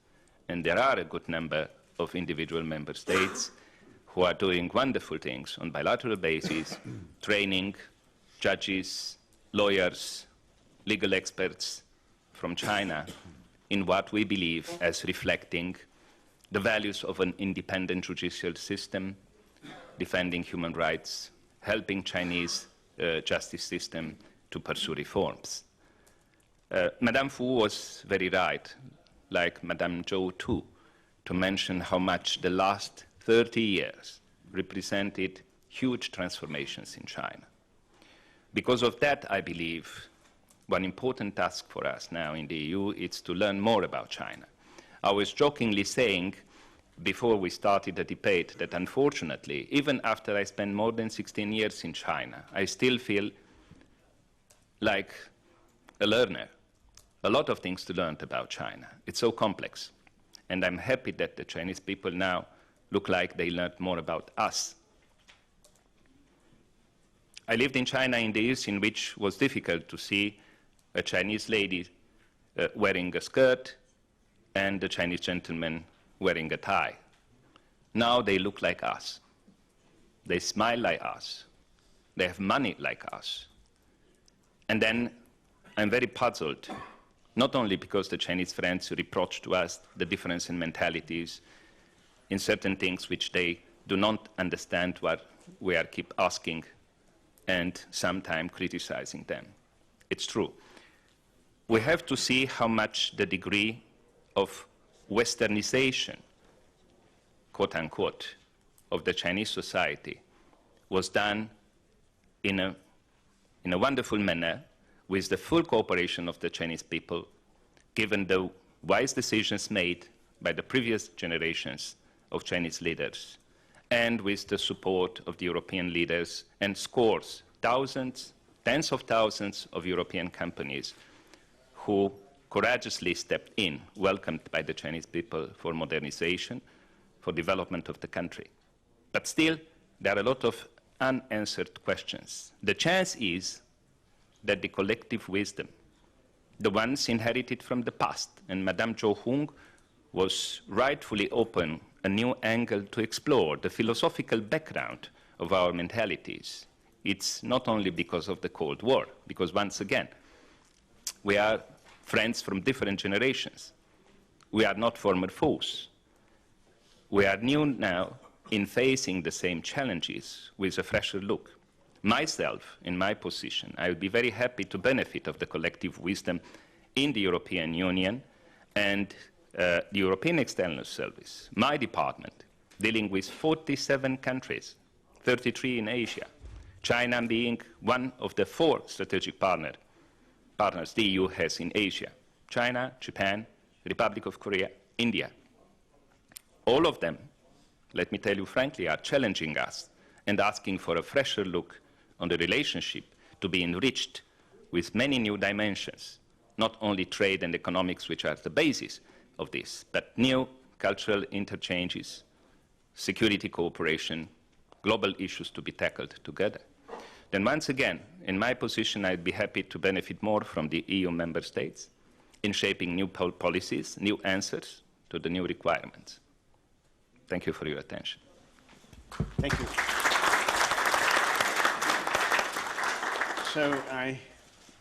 And there are a good number of individual member states who are doing wonderful things on bilateral basis, training judges, lawyers, legal experts from China in what we believe as reflecting the values of an independent judicial system, defending human rights, helping Chinese justice system to pursue reforms. Madame Fu was very right, like Madame Zhou too, to mention how much the last 30 years represented huge transformations in China. Because of that, I believe one important task for us now in the EU is to learn more about China. I was jokingly saying before we started the debate that unfortunately, even after I spent more than 16 years in China, I still feel like a learner. A lot of things to learn about China. It's so complex. And I'm happy that the Chinese people now look like they learned more about us. I lived in China in the years in which it was difficult to see a Chinese lady wearing a skirt and a Chinese gentleman wearing a tie. Now they look like us. They smile like us. They have money like us. And then I'm very puzzled, not only because the Chinese friends reproach to us the difference in mentalities, in certain things which they do not understand what we are keep asking and sometimes criticizing them. It's true. We have to see how much the degree of westernization, quote unquote, of the Chinese society was done in a wonderful manner with the full cooperation of the Chinese people, given the wise decisions made by the previous generations of Chinese leaders, and with the support of the European leaders and scores, thousands, tens of thousands of European companies who courageously stepped in, welcomed by the Chinese people for modernization, for development of the country. But still, there are a lot of unanswered questions. The chance is that the collective wisdom, the ones inherited from the past, and Madame Zhou Hong was rightfully open a new angle to explore the philosophical background of our mentalities. It's not only because of the Cold War, because once again, we are friends from different generations. We are not former foes. We are new now in facing the same challenges with a fresher look. Myself, in my position, I would be very happy to benefit of the collective wisdom in the European Union and the European External Service, my department, dealing with 47 countries, 33 in Asia, China being one of the 4 strategic partners the EU has in Asia: China, Japan, Republic of Korea, India. All of them, let me tell you frankly, are challenging us and asking for a fresher look on the relationship to be enriched with many new dimensions, not only trade and economics, which are the basis of this, but new cultural interchanges, security cooperation, global issues to be tackled together. Then once again, in my position, I'd be happy to benefit more from the EU member states in shaping new policies, new answers to the new requirements. Thank you for your attention. Thank you. So I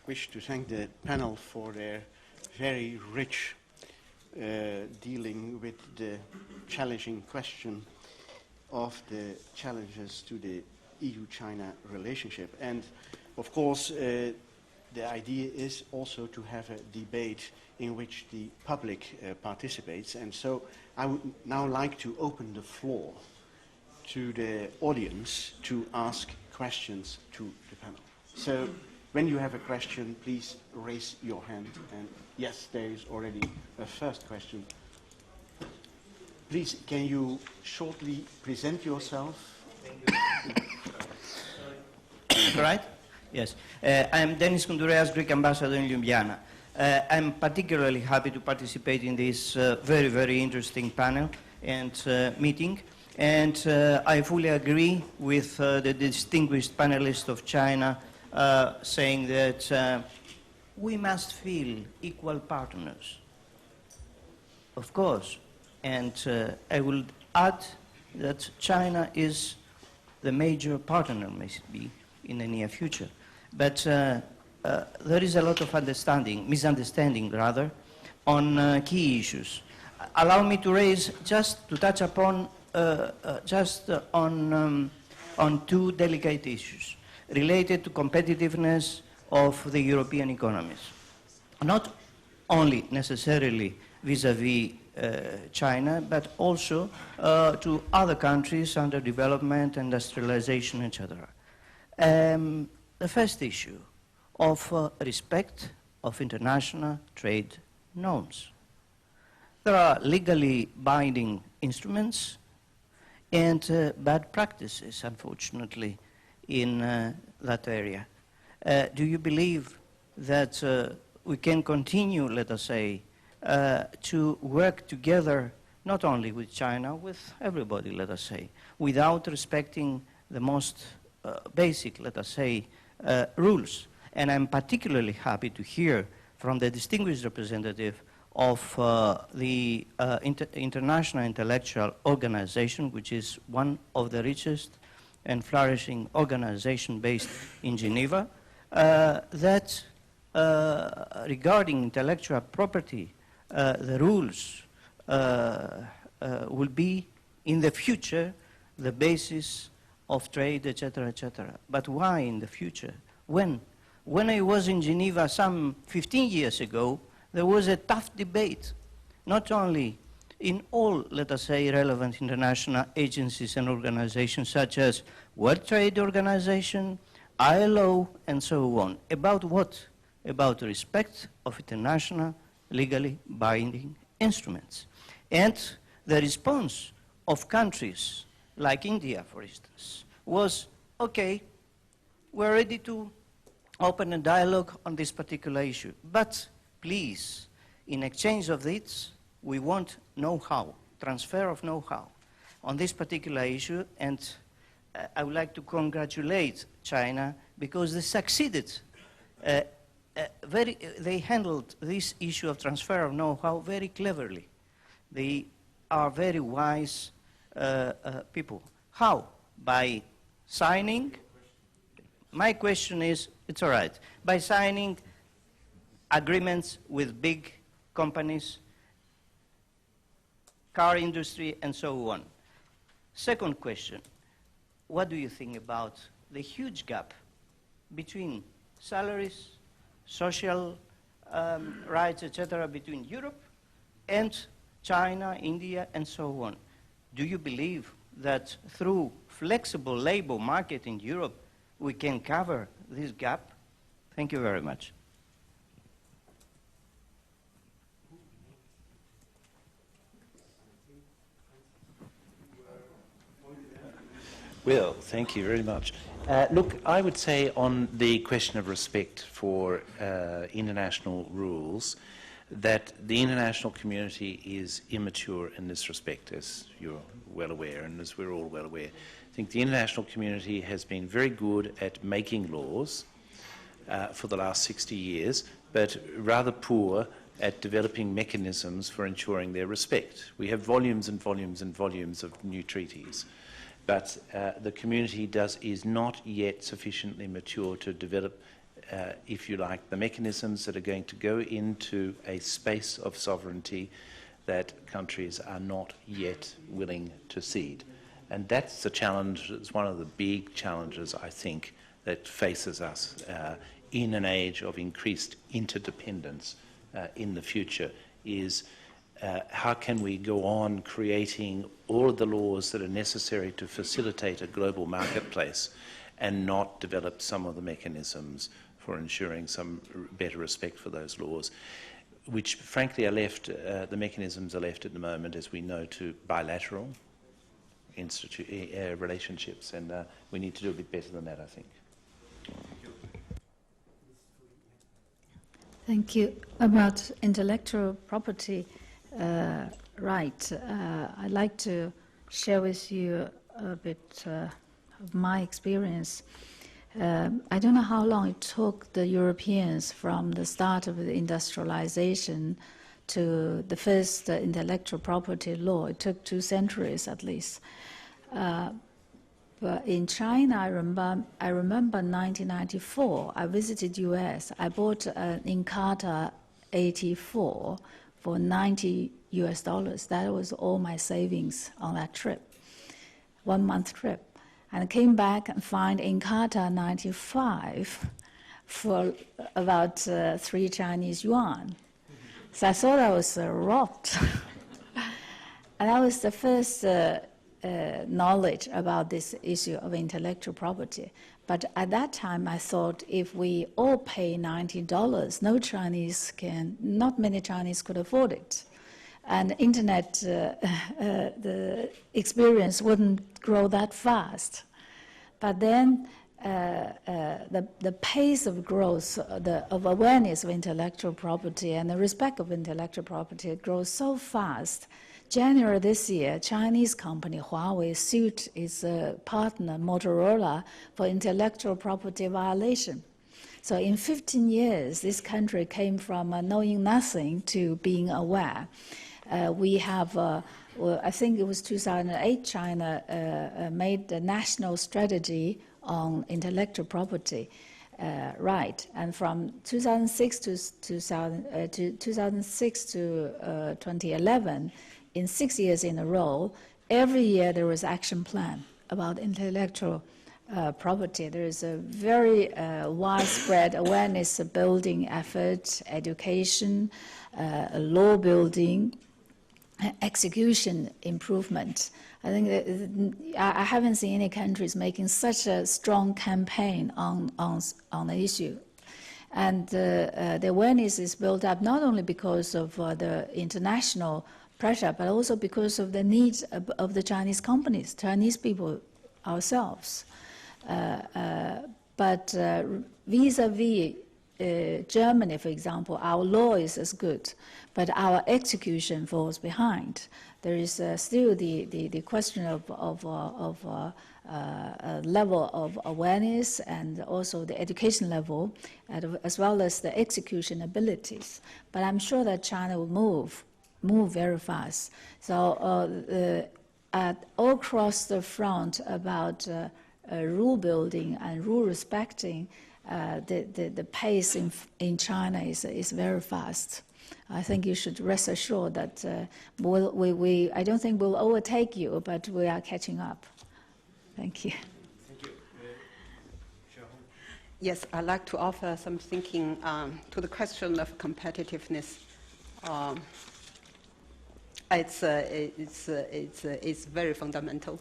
wish to thank the panel for their very rich dealing with the challenging question of the challenges to the EU-China relationship. And of course, the idea is also to have a debate in which the public participates. And so I would now like to open the floor to the audience to ask questions to the panel. So when you have a question, please raise your hand. And yes, there is already a first question. Please, can you shortly present yourself? Right? Yes. I'm Dennis Koundoureas, Greek ambassador in Ljubljana. I'm particularly happy to participate in this very, very interesting panel and meeting. And I fully agree with the distinguished panelist of China saying that we must feel equal partners. Of course. And I will add that China is the major partner, maybe, in the near future. But there is a lot of misunderstanding rather, on key issues. Allow me to touch upon on two delicate issues related to competitiveness of the European economies. Not only necessarily vis-à-vis China, but also to other countries under development, industrialization, etc. The first issue of respect of international trade norms. There are legally binding instruments and bad practices, unfortunately, in that area. Do you believe that we can continue, let us say, to work together, not only with China, with everybody, let us say, without respecting the most basic, let us say, rules? And I'm particularly happy to hear from the distinguished representative of the International Intellectual Organization, which is one of the richest and flourishing organization based in Geneva, that regarding intellectual property, the rules will be in the future the basis of trade, etc., etc. But why in the future? When I was in Geneva some 15 years ago, there was a tough debate, not only in all, let us say, relevant international agencies and organizations such as World Trade Organization, ILO, and so on. About what? About respect of international legally binding instruments. And the response of countries like India, for instance, was, okay, we're ready to open a dialogue on this particular issue. But please, in exchange of this, we want know-how, transfer of know-how on this particular issue. And I would like to congratulate China because they succeeded. They handled this issue of transfer of know-how very cleverly. They are very wise people. How? By signing, my question is, it's all right, by signing agreements with big companies, car industry, and so on. Second question, what do you think about the huge gap between salaries, social rights, etc., between Europe and China, India, and so on? Do you believe that through flexible labor market in Europe, we can cover this gap? Thank you very much. Well, thank you very much. Look, I would say on the question of respect for international rules, that the international community is immature in this respect, as you're well aware, and as we're all well aware. I think the international community has been very good at making laws for the last 60 years, but rather poor at developing mechanisms for ensuring their respect. We have volumes and volumes and volumes of new treaties, but the community is not yet sufficiently mature to develop, if you like, the mechanisms that are going to go into a space of sovereignty that countries are not yet willing to cede. And that's the challenge. It's one of the big challenges, I think, that faces us in an age of increased interdependence in the future, is how can we go on creating all of the laws that are necessary to facilitate a global marketplace and not develop some of the mechanisms for ensuring some better respect for those laws, which frankly are left, the mechanisms are left at the moment, as we know, to bilateral relationships, and we need to do a bit better than that, I think. Thank you. About intellectual property right, I'd like to share with you a bit of my experience. I don't know how long it took the Europeans from the start of the industrialization to the first intellectual property law. It took 2 centuries at least. But in China, I remember 1994, I visited US. I bought an Encarta 84 for $90 US. That was all my savings on that trip, 1 month trip. And I came back and find Encarta 95 for about 3 Chinese yuan. So I thought I was robbed. And that was the first knowledge about this issue of intellectual property. But at that time, I thought if we all pay $90, not many Chinese could afford it. And internet, the experience wouldn't grow that fast. But then the pace of growth, of awareness of intellectual property and the respect of intellectual property grows so fast. January this year, Chinese company Huawei sued its partner Motorola for intellectual property violation. So in 15 years, this country came from knowing nothing to being aware. We have, I think it was 2008, China made the national strategy on intellectual property right. And from 2006 to 2011, in 6 years in a row, every year there was action plan about intellectual property. There is a very widespread awareness building effort, education, law building, execution improvement. I think that I haven't seen any countries making such a strong campaign on the issue. And the awareness is built up not only because of the international pressure, but also because of the needs of the Chinese companies, Chinese people ourselves. But vis-a-vis Germany, for example, our law is as good, but our execution falls behind. There is still the question of level of awareness and also the education level, as well as the execution abilities. But I'm sure that China will move very fast. So all across the front about rule building and rule respecting, the pace in China is very fast. I think you should rest assured that I don't think we'll overtake you, but we are catching up. Thank you. Thank you. Yes, I'd like to offer some thinking to the question of competitiveness. It's very fundamental.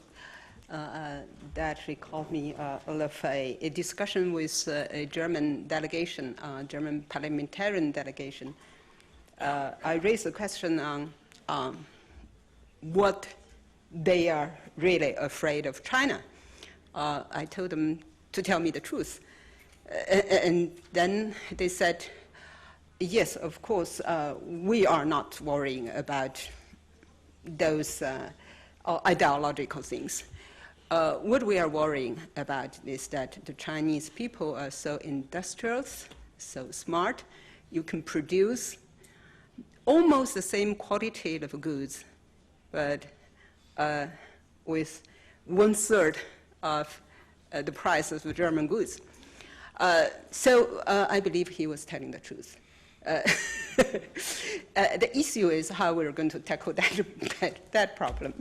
That recalled me of a discussion with a German delegation, German parliamentarian delegation. I raised the question on what they are really afraid of China. I told them to tell me the truth. And then they said, yes, of course, we are not worrying about those ideological things. What we are worrying about is that the Chinese people are so industrious, so smart. You can produce almost the same quality of goods, but with 1/3 of the price of the German goods. So I believe he was telling the truth. The issue is how we're going to tackle that problem.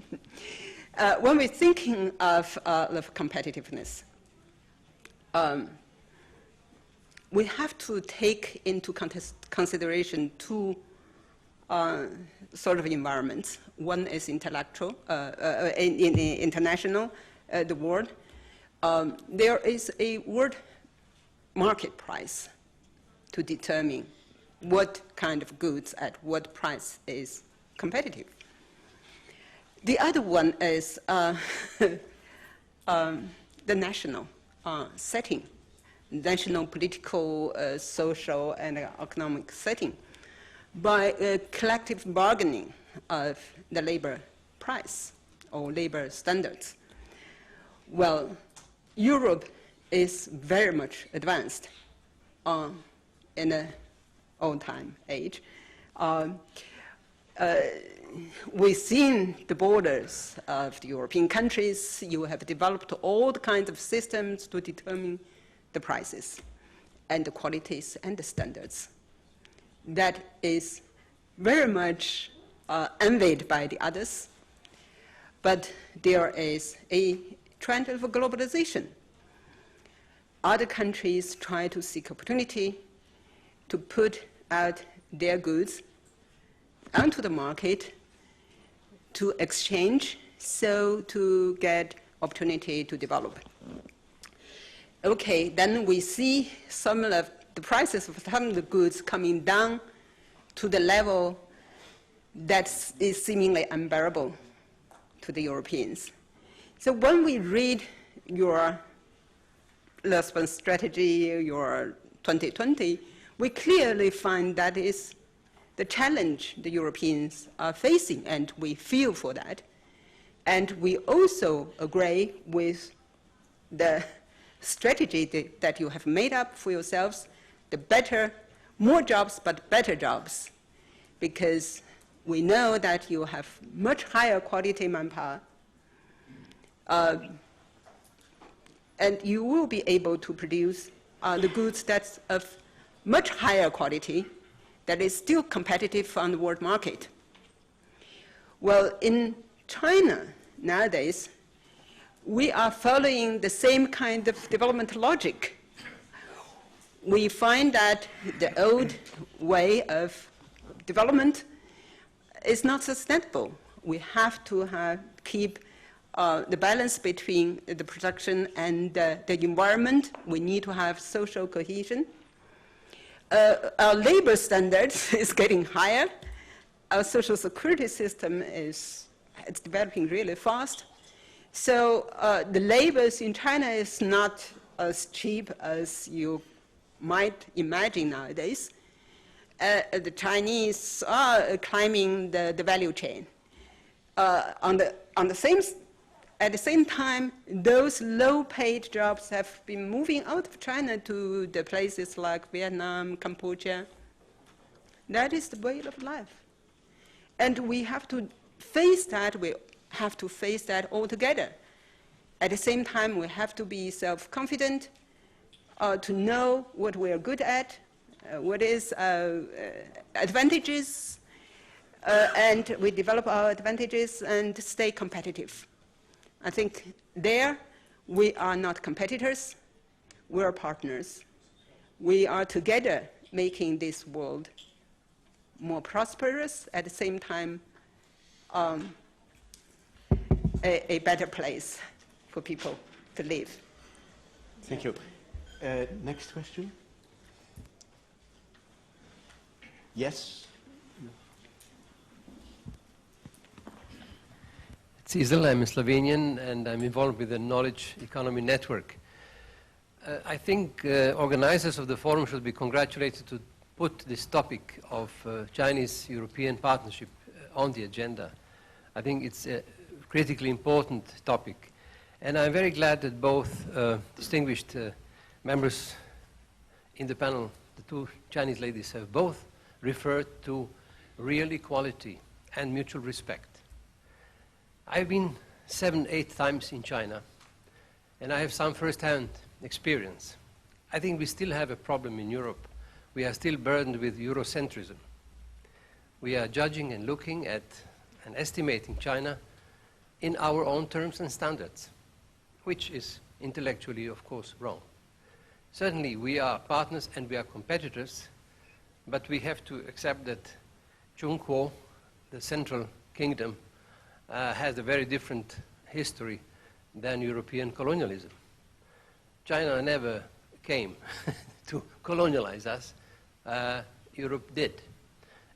When we're thinking of competitiveness, we have to take into consideration two sort of environments. One is intellectual, in the international, the world. There is a world market price to determine what kind of goods at what price is competitive. The other one is the national setting, national political, social, and economic setting by collective bargaining of the labor price or labor standards. Well, Europe is very much advanced in the old-time age. Within the borders of the European countries, you have developed all the kinds of systems to determine the prices and the qualities and the standards. That is very much envied by the others, but there is a trend of globalization. Other countries try to seek opportunity to put out their goods onto the market to exchange, so to get opportunity to develop. Okay, then we see some of the prices of some of the goods coming down to the level that is seemingly unbearable to the Europeans. So when we read your Lisbon strategy, your 2020, we clearly find that is the challenge the Europeans are facing, and we feel for that. And we also agree with the strategy that you have made up for yourselves, the better, more jobs, but better jobs, because we know that you have much higher quality manpower, and you will be able to produce the goods that's of much higher quality that is still competitive on the world market. Well, in China nowadays, we are following the same kind of development logic. We find that the old way of development is not sustainable. We have to keep the balance between the production and the environment. We need to have social cohesion. Our labor standards is getting higher. Our social security system it's developing really fast. So the labors in China is not as cheap as you might imagine nowadays. The Chinese are climbing the value chain. At the same time, those low-paid jobs have been moving out of China to the places like Vietnam, Cambodia. That is the way of life. And we have to face that. We have to face that all together. At the same time, we have to be self-confident, to know what we are good at, what is our advantages, and we develop our advantages and stay competitive. I think there we are not competitors, we are partners. We are together making this world more prosperous, at the same time a better place for people to live. Thank you. Next question. Yes? It's Isel, I'm a Slovenian, and I'm involved with the Knowledge Economy Network. I think organizers of the forum should be congratulated to put this topic of Chinese-European partnership on the agenda. I think it's a critically important topic. And I'm very glad that both distinguished members in the panel, the two Chinese ladies, have both referred to real equality and mutual respect. I've been 7, 8 times in China, and I have some first-hand experience. I think we still have a problem in Europe. We are still burdened with Eurocentrism. We are judging and looking at and estimating China in our own terms and standards, which is intellectually, of course, wrong. Certainly, we are partners and we are competitors, but we have to accept that Zhongguo, the Central Kingdom, has a very different history than European colonialism. China never came to colonialize us. Europe did.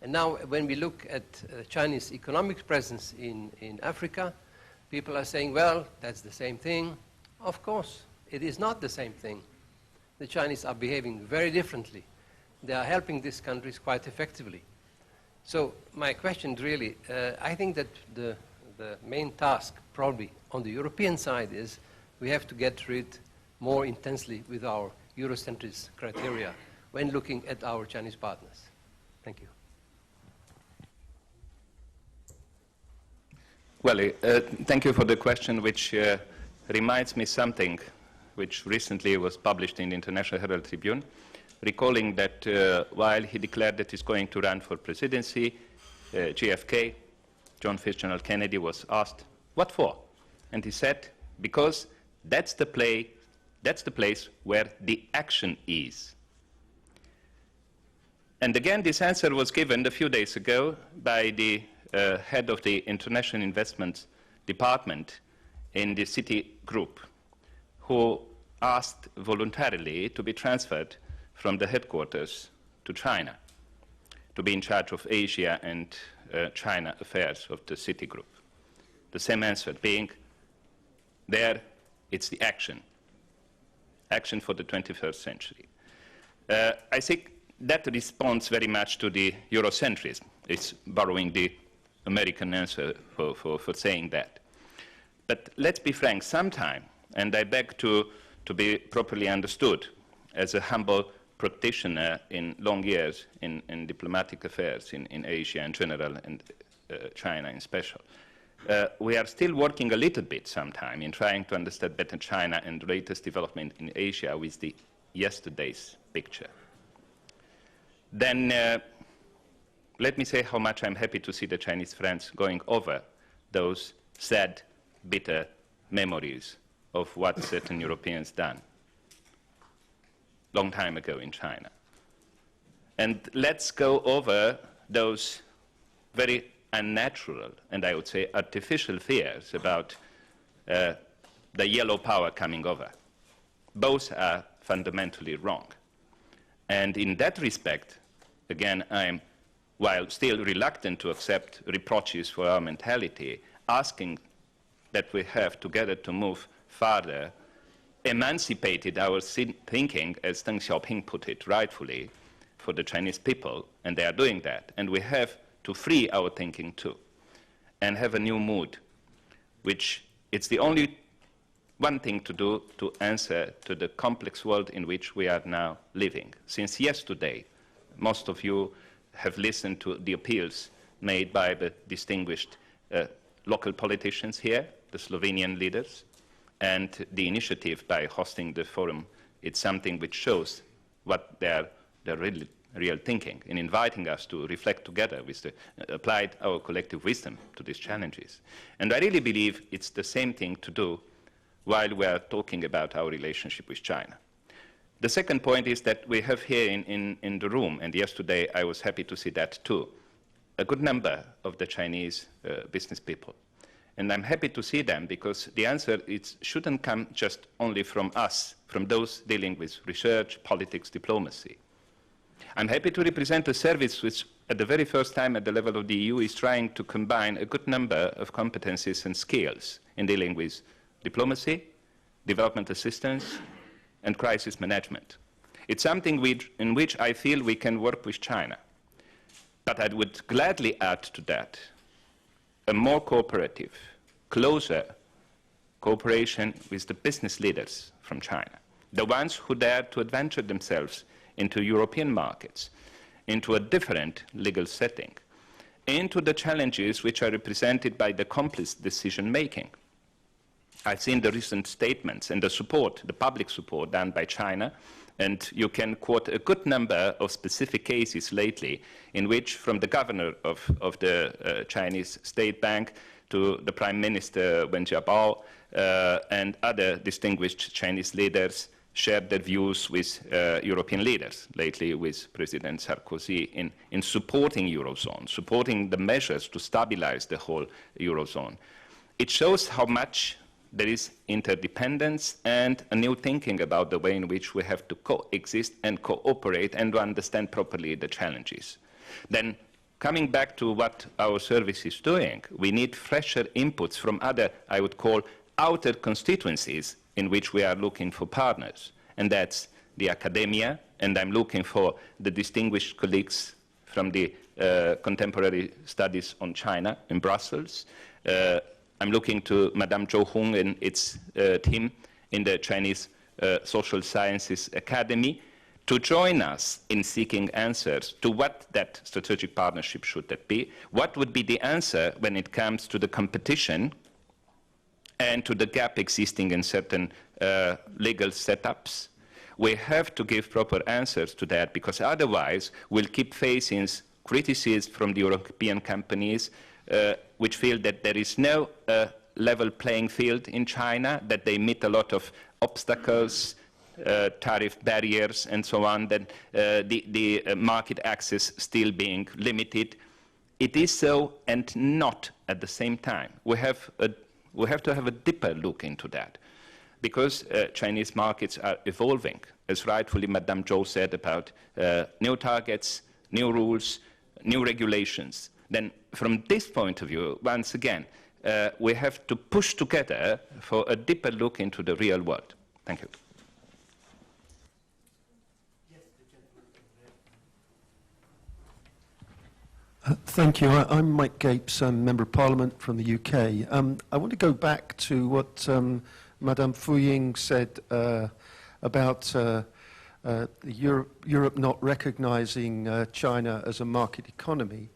And now when we look at Chinese economic presence in Africa, people are saying, well, that's the same thing. Of course, it is not the same thing. The Chinese are behaving very differently. They are helping these countries quite effectively. So my question really, I think that the main task probably on the European side is we have to get rid more intensely with our Eurocentric criteria when looking at our Chinese partners. Thank you. Well, thank you for the question, which reminds me something which recently was published in the International Herald Tribune, recalling that while he declared that he's going to run for presidency, JFK, John Fitzgerald Kennedy, was asked, what for? And he said, because that's the place where the action is. And again, this answer was given a few days ago by the head of the International Investment Department in the Citi Group, who asked voluntarily to be transferred from the headquarters to China, to be in charge of Asia and China affairs of the Citi Group. The same answer being, there, it's the action for the 21st century. I think that responds very much to the Eurocentrism. It's borrowing the American answer for saying that. But let's be frank, sometime, and I beg to be properly understood as a humble practitioner in long years in diplomatic affairs in Asia in general and China in special, we are still working a little bit sometime in trying to understand better China and the latest development in Asia with the yesterday's picture. Then let me say how much I'm happy to see the Chinese friends going over those sad, bitter memories of what certain Europeans done long time ago in China. And let's go over those very unnatural and I would say artificial fears about the yellow power coming over. Both are fundamentally wrong. And in that respect, again, I'm, while still reluctant to accept reproaches for our mentality, asking that we have together to move farther, emancipated our thinking, as Deng Xiaoping put it rightfully, for the Chinese people, and they are doing that. And we have to free our thinking too, and have a new mood, which it's the only one thing to do to answer to the complex world in which we are now living. Since yesterday, most of you have listened to the appeals made by the distinguished local politicians here, the Slovenian leaders, and the initiative by hosting the forum. It's something which shows what their real thinking in inviting us to reflect together with applied our collective wisdom to these challenges. And I really believe it's the same thing to do while we are talking about our relationship with China. The second point is that we have here in the room, and yesterday I was happy to see that too, a good number of the Chinese business people. And I'm happy to see them because the answer shouldn't come just only from us, from those dealing with research, politics, diplomacy. I'm happy to represent a service which, at the very first time at the level of the EU, is trying to combine a good number of competencies and skills in dealing with diplomacy, development assistance, and crisis management. It's something in which I feel we can work with China. But I would gladly add to that a more cooperative, closer cooperation with the business leaders from China, the ones who dare to adventure themselves into European markets, into a different legal setting, into the challenges which are represented by the complex decision-making. I've seen the recent statements and the support, the public support done by China, and you can quote a good number of specific cases lately in which, from the governor of the Chinese State Bank to the Prime Minister Wen Jiabao and other distinguished Chinese leaders, shared their views with European leaders, lately with President Sarkozy, in supporting Eurozone, supporting the measures to stabilize the whole Eurozone. It shows how much there is interdependence and a new thinking about the way in which we have to coexist and cooperate and to understand properly the challenges. Then, coming back to what our service is doing, we need fresher inputs from other, I would call, outer constituencies in which we are looking for partners. And that's the academia, and I'm looking for the distinguished colleagues from the Contemporary Studies on China in Brussels. I'm looking to Madame Zhou Hong and its team in the Chinese Social Sciences Academy to join us in seeking answers to what that strategic partnership should that be, what would be the answer when it comes to the competition and to the gap existing in certain legal setups. We have to give proper answers to that, because otherwise we'll keep facing criticism from the European companies which feel that there is no level playing field in China, that they meet a lot of obstacles, tariff barriers and so on, that the market access still being limited. It is so, and not at the same time. We have to have a deeper look into that, because Chinese markets are evolving, as rightfully Madame Zhou said, about new targets, new rules, new regulations. Then from this point of view, once again, we have to push together for a deeper look into the real world. Thank you. Thank you. I'm Mike Gapes, Member of Parliament from the UK. I want to go back to what Madame Fu Ying said about Europe not recognising China as a market economy.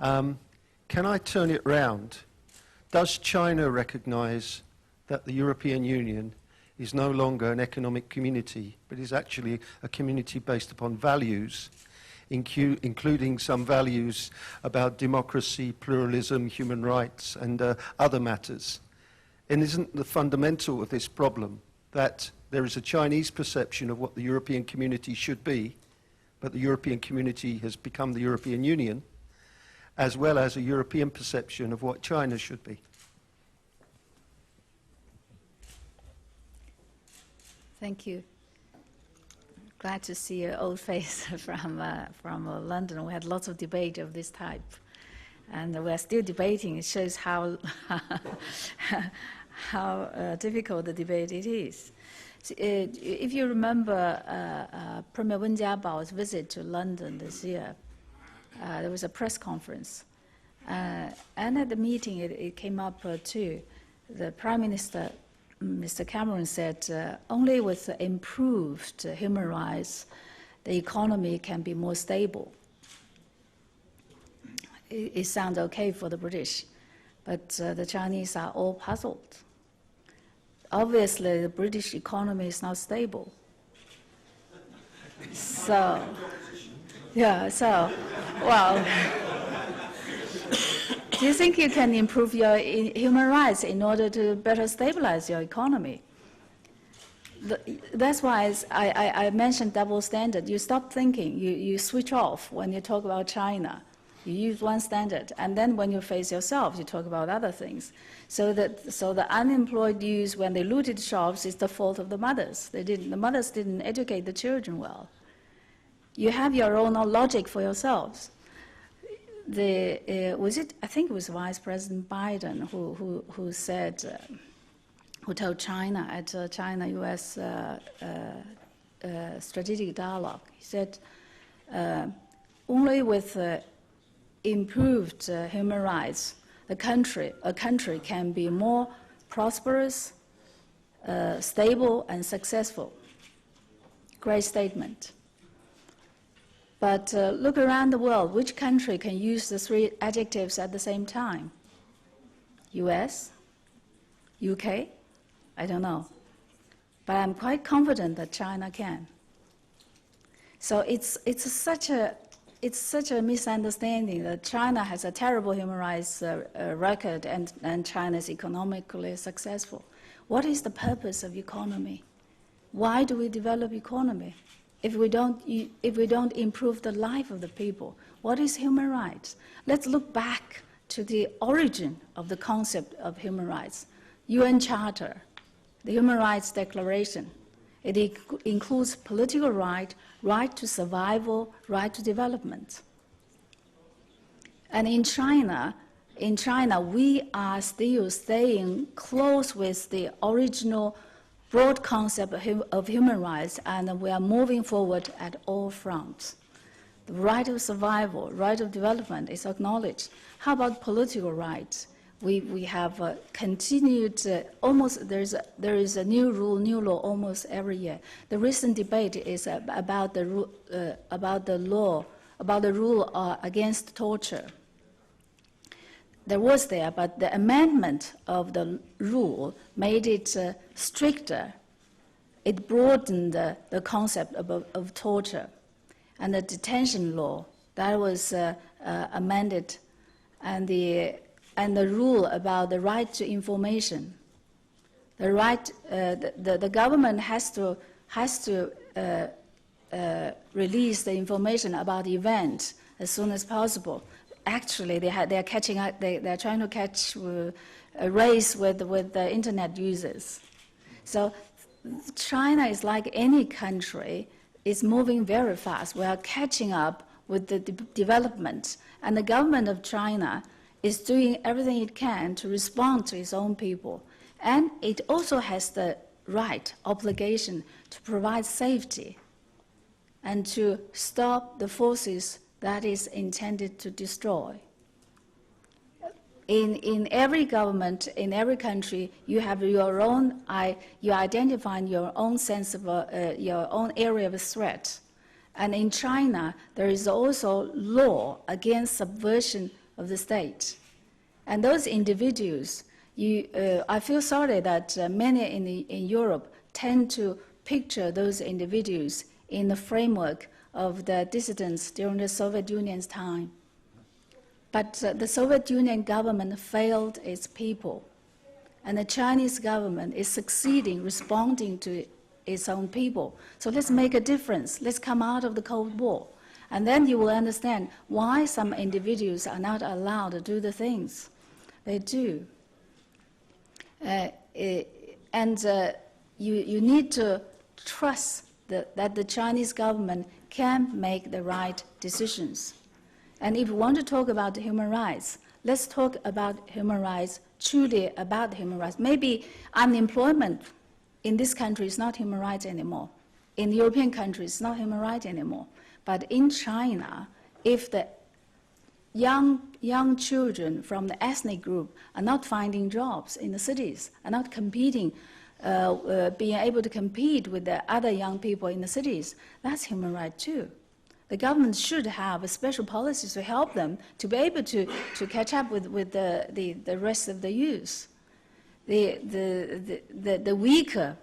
Can I turn it round? Does China recognise that the European Union is no longer an economic community, but is actually a community based upon values, including some values about democracy, pluralism, human rights, and other matters? And isn't the fundamental of this problem that there is a Chinese perception of what the European community should be, but the European community has become the European Union, as well as a European perception of what China should be? Thank you. Glad to see your old face from London. We had lots of debate of this type, and we're still debating. It shows how how difficult the debate it is. So, if you remember Premier Wen Jiabao's visit to London this year, there was a press conference, and at the meeting it came up too. The Prime Minister, Mr. Cameron, said only with improved human rights the economy can be more stable. It sounds okay for the British, but the Chinese are all puzzled. Obviously, the British economy is not stable. So, yeah, so, well, do you think you can improve your human rights in order to better stabilize your economy? That's why I mentioned double standard. You stop thinking, you switch off when you talk about China. You use one standard, and then when you face yourself, you talk about other things. So the unemployed youth, when they looted shops, is the fault of the mothers. The mothers didn't educate the children well. You have your own logic for yourselves. I think it was Vice President Biden who said, who told China at China-U.S. strategic dialogue. He said, only with improved human rights, a country can be more prosperous, stable, and successful. Great statement. But look around the world, which country can use the three adjectives at the same time? US? UK? I don't know. But I'm quite confident that China can. So it's such a misunderstanding that China has a terrible human rights record and China is economically successful. What is the purpose of economy? Why do we develop economy? If we don't improve the life of the people, what is human rights? Let's look back to the origin of the concept of human rights. UN Charter, the Human Rights Declaration. It includes political right, right to survival, right to development. And in China, we are still staying close with the original broad concept of human rights, and we are moving forward at all fronts. The right of survival, right of development is acknowledged. How about political rights? We have continued almost. There is a new law almost every year. The recent debate is about the rule against torture. There was there, but the amendment of the rule made it stricter. It broadened the concept of torture, and the detention law that was amended, and the rule about the right to information. The right, the government has to release the information about the event as soon as possible. Actually, they're catching up. They're trying to catch a race with the internet users. So China is like any country. It's moving very fast. We are catching up with the development, and the government of China is doing everything it can to respond to its own people. And it also has the right, obligation to provide safety and to stop the forces that is intended to destroy. In every government, in every country, you have your own, you identify your own sense of, your own area of threat. And in China, there is also law against subversion of the state. And those individuals, I feel sorry that many in Europe tend to picture those individuals in the framework of the dissidents during the Soviet Union's time. But the Soviet Union government failed its people, and the Chinese government is succeeding, responding to its own people. So let's make a difference. Let's come out of the Cold War. And then you will understand why some individuals are not allowed to do the things they do. You need to trust that the Chinese government can make the right decisions. And if we want to talk about human rights, let's talk about human rights, truly about human rights. Maybe unemployment in this country is not human rights anymore. In European countries, it's not human rights anymore. But in China, if the young children from the ethnic group are not finding jobs in the cities, are not competing, being able to compete with the other young people in the cities, that's human rights too. The government should have a special policies to help them to be able to catch up with the rest of the youth. The weaker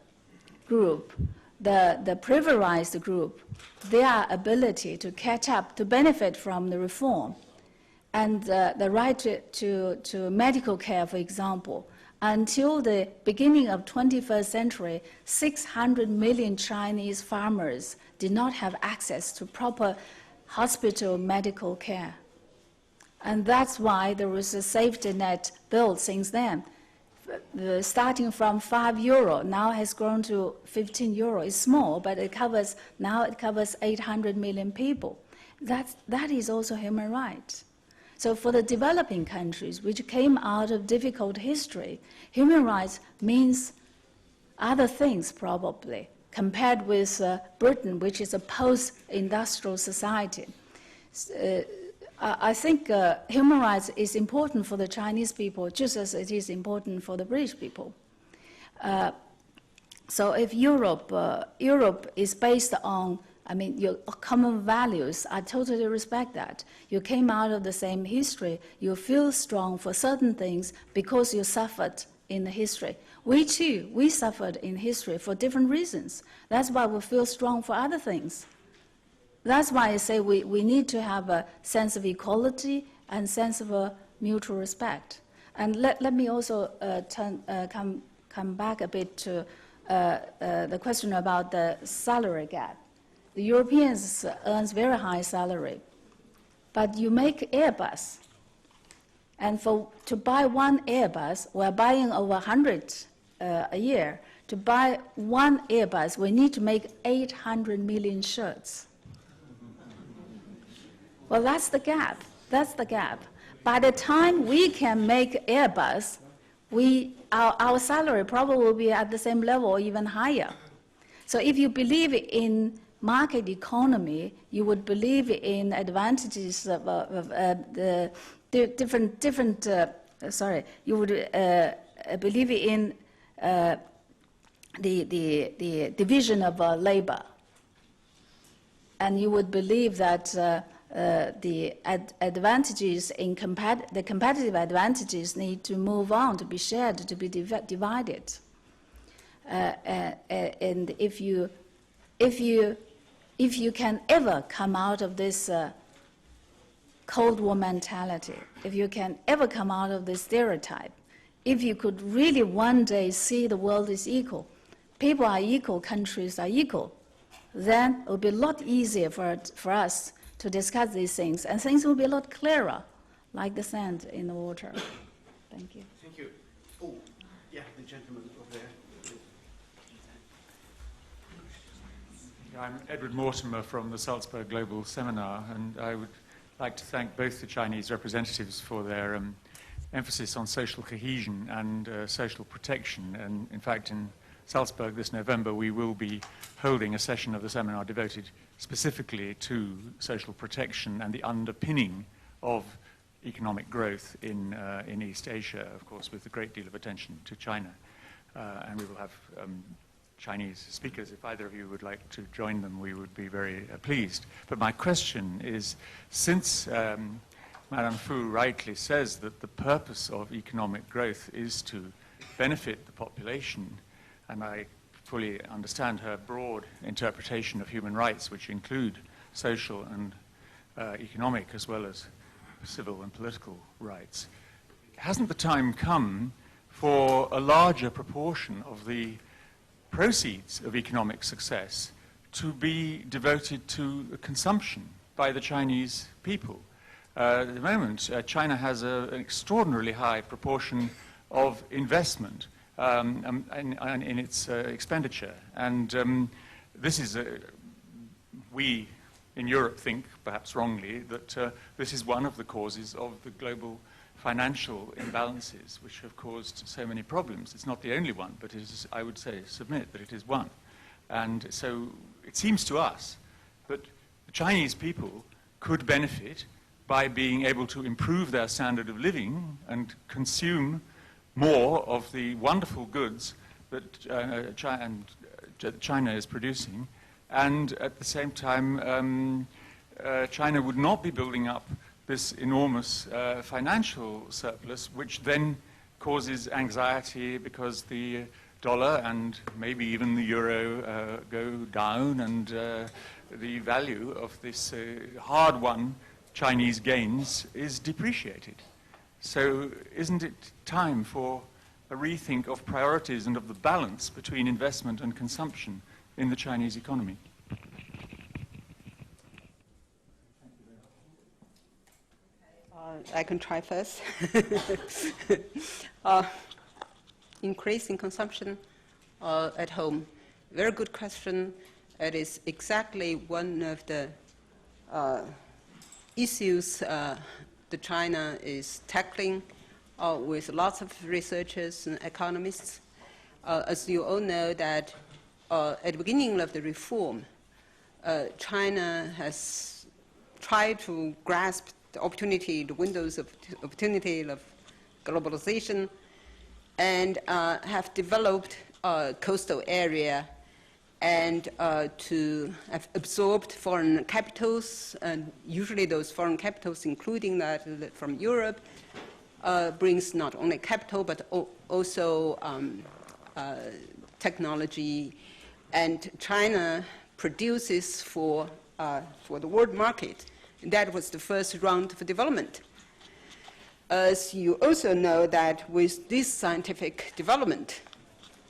group, the privileged group, their ability to catch up, to benefit from the reform, and the right to medical care, for example. Until the beginning of 21st century, 600 million Chinese farmers did not have access to proper hospital medical care. And that's why there was a safety net built since then. Starting from €5, now has grown to €15. It's small, but now it covers 800 million people. That is also human rights. So for the developing countries, which came out of difficult history, human rights means other things probably, compared with Britain, which is a post-industrial society. I think human rights is important for the Chinese people, just as it is important for the British people. So if Europe is based on I mean, your common values, I totally respect that. You came out of the same history, you feel strong for certain things because you suffered in the history. We too, we suffered in history for different reasons. That's why we feel strong for other things. That's why I say we need to have a sense of equality and sense of mutual respect. And let me also come back a bit to the question about the salary gap. The Europeans earn very high salary, but you make Airbus, and to buy one Airbus, we're buying over 100 a year. To buy one Airbus, we need to make 800 million shirts. Well, that's the gap. That's the gap. By the time we can make Airbus, our salary probably will be at the same level or even higher. So if you believe in market economy, you would believe in advantages of the different. You would believe in the division of labor, and you would believe that the advantages in the competitive advantages need to move on, to be shared, to be divided. And if you can ever come out of this Cold War mentality, if you can ever come out of this stereotype, if you could really one day see the world is equal, people are equal, countries are equal, then it will be a lot easier for us to discuss these things, and things will be a lot clearer, like the sand in the water. Thank you. Thank you. Oh, yeah, the gentleman over there. I'm Edward Mortimer from the Salzburg Global Seminar, and I would like to thank both the Chinese representatives for their emphasis on social cohesion and social protection. And in fact, in Salzburg this November, we will be holding a session of the seminar devoted specifically to social protection and the underpinning of economic growth in East Asia, of course, with a great deal of attention to China. And we will have Chinese speakers. If either of you would like to join them, we would be very pleased. But my question is, since Madame Fu rightly says that the purpose of economic growth is to benefit the population, and I fully understand her broad interpretation of human rights, which include social and economic as well as civil and political rights, hasn't the time come for a larger proportion of the proceeds of economic success to be devoted to consumption by the Chinese people? At the moment, China has an extraordinarily high proportion of investment in its expenditure. And this is, we in Europe think, perhaps wrongly, that this is one of the causes of the global financial imbalances which have caused so many problems. It's not the only one, but it is, I would say, submit that it is one. And so it seems to us that the Chinese people could benefit by being able to improve their standard of living and consume more of the wonderful goods that China is producing, and at the same time China would not be building up this enormous financial surplus, which then causes anxiety because the dollar and maybe even the euro go down, and the value of this hard-won Chinese gains is depreciated. So isn't it time for a rethink of priorities and of the balance between investment and consumption in the Chinese economy? I can try first. Increase in consumption at home. Very good question. It is exactly one of the issues that China is tackling with lots of researchers and economists. As you all know, that at the beginning of the reform, China has tried to grasp the opportunity, the windows of opportunity of globalization, and have developed a coastal area and to have absorbed foreign capitals, and usually those foreign capitals, including that from Europe, brings not only capital but also technology, and China produces for the world market. That was the first round of development. As you also know that with this scientific development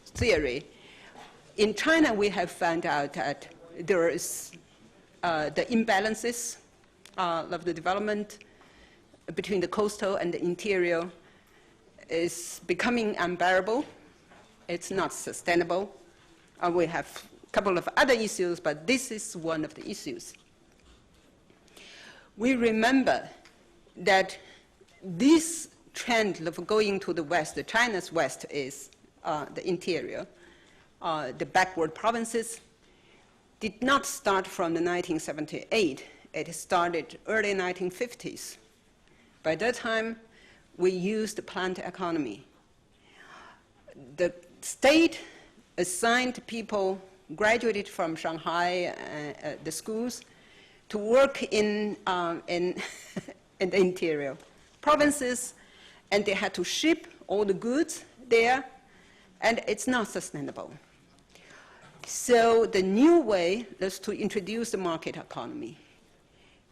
theory, in China we have found out that there is the imbalances of the development between the coastal and the interior is becoming unbearable. It's not sustainable. We have a couple of other issues, but this is one of the issues. We remember that this trend of going to the west, China's west is the interior, the backward provinces, did not start from the 1978. It started early 1950s. By that time, we used planned economy. The state assigned people graduated from Shanghai, the schools, to work in the interior provinces, and they had to ship all the goods there, and it's not sustainable. So the new way is to introduce the market economy,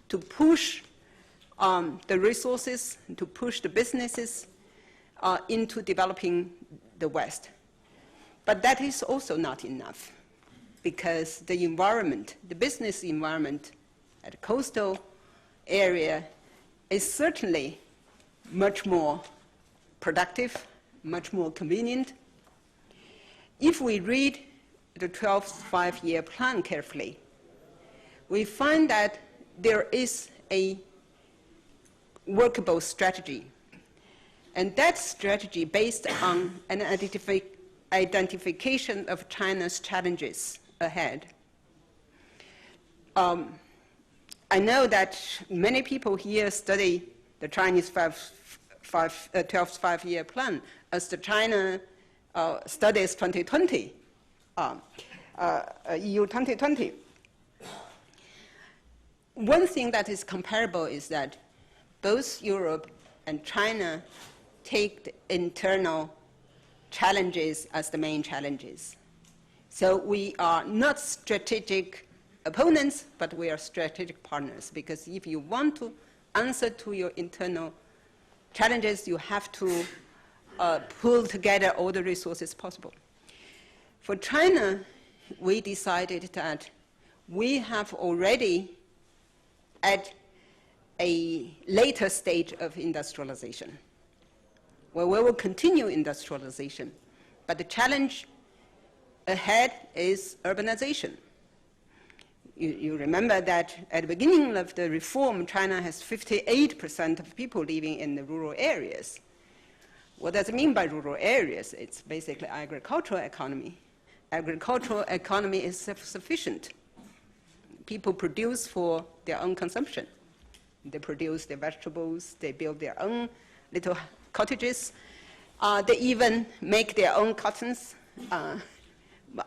to push the resources, to push the businesses into developing the West. But that is also not enough, because the environment, the business environment at the coastal area is certainly much more productive, much more convenient. If we read the 12th five-year plan carefully, we find that there is a workable strategy. And that strategy based on an identification of China's challenges ahead. I know that many people here study the Chinese 12th five-year plan as the China Studies 2020, EU 2020. One thing that is comparable is that both Europe and China take the internal challenges as the main challenges. So we are not strategic opponents, but we are strategic partners, because if you want to answer to your internal challenges, you have to pull together all the resources possible. For China, we decided that we have already at a later stage of industrialization, where we will continue industrialization, but the challenge ahead is urbanization. You remember that at the beginning of the reform, China has 58% of people living in the rural areas. What does it mean by rural areas? It's basically agricultural economy. Agricultural economy is self-sufficient. People produce for their own consumption. They produce their vegetables, they build their own little cottages, they even make their own cottons.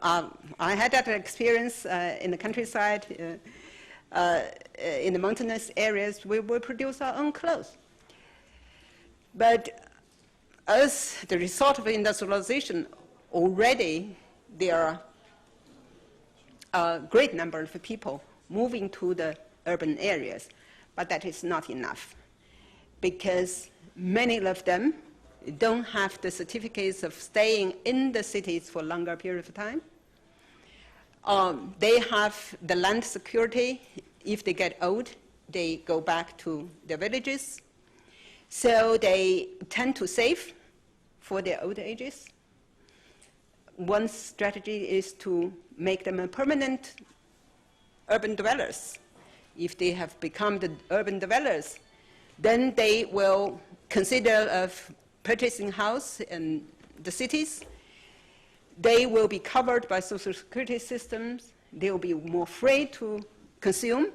I had that experience in the countryside, in the mountainous areas. We produce our own clothes. But as the result of industrialization, already there are a great number of people moving to the urban areas. But that is not enough, because many of them don't have the certificates of staying in the cities for a longer period of time. They have the land security. If they get old, they go back to their villages. So they tend to save for their old ages. One strategy is to make them a permanent urban dwellers. If they have become the urban dwellers, then they will consider of purchasing house in the cities. They will be covered by social security systems. They will be more free to consume.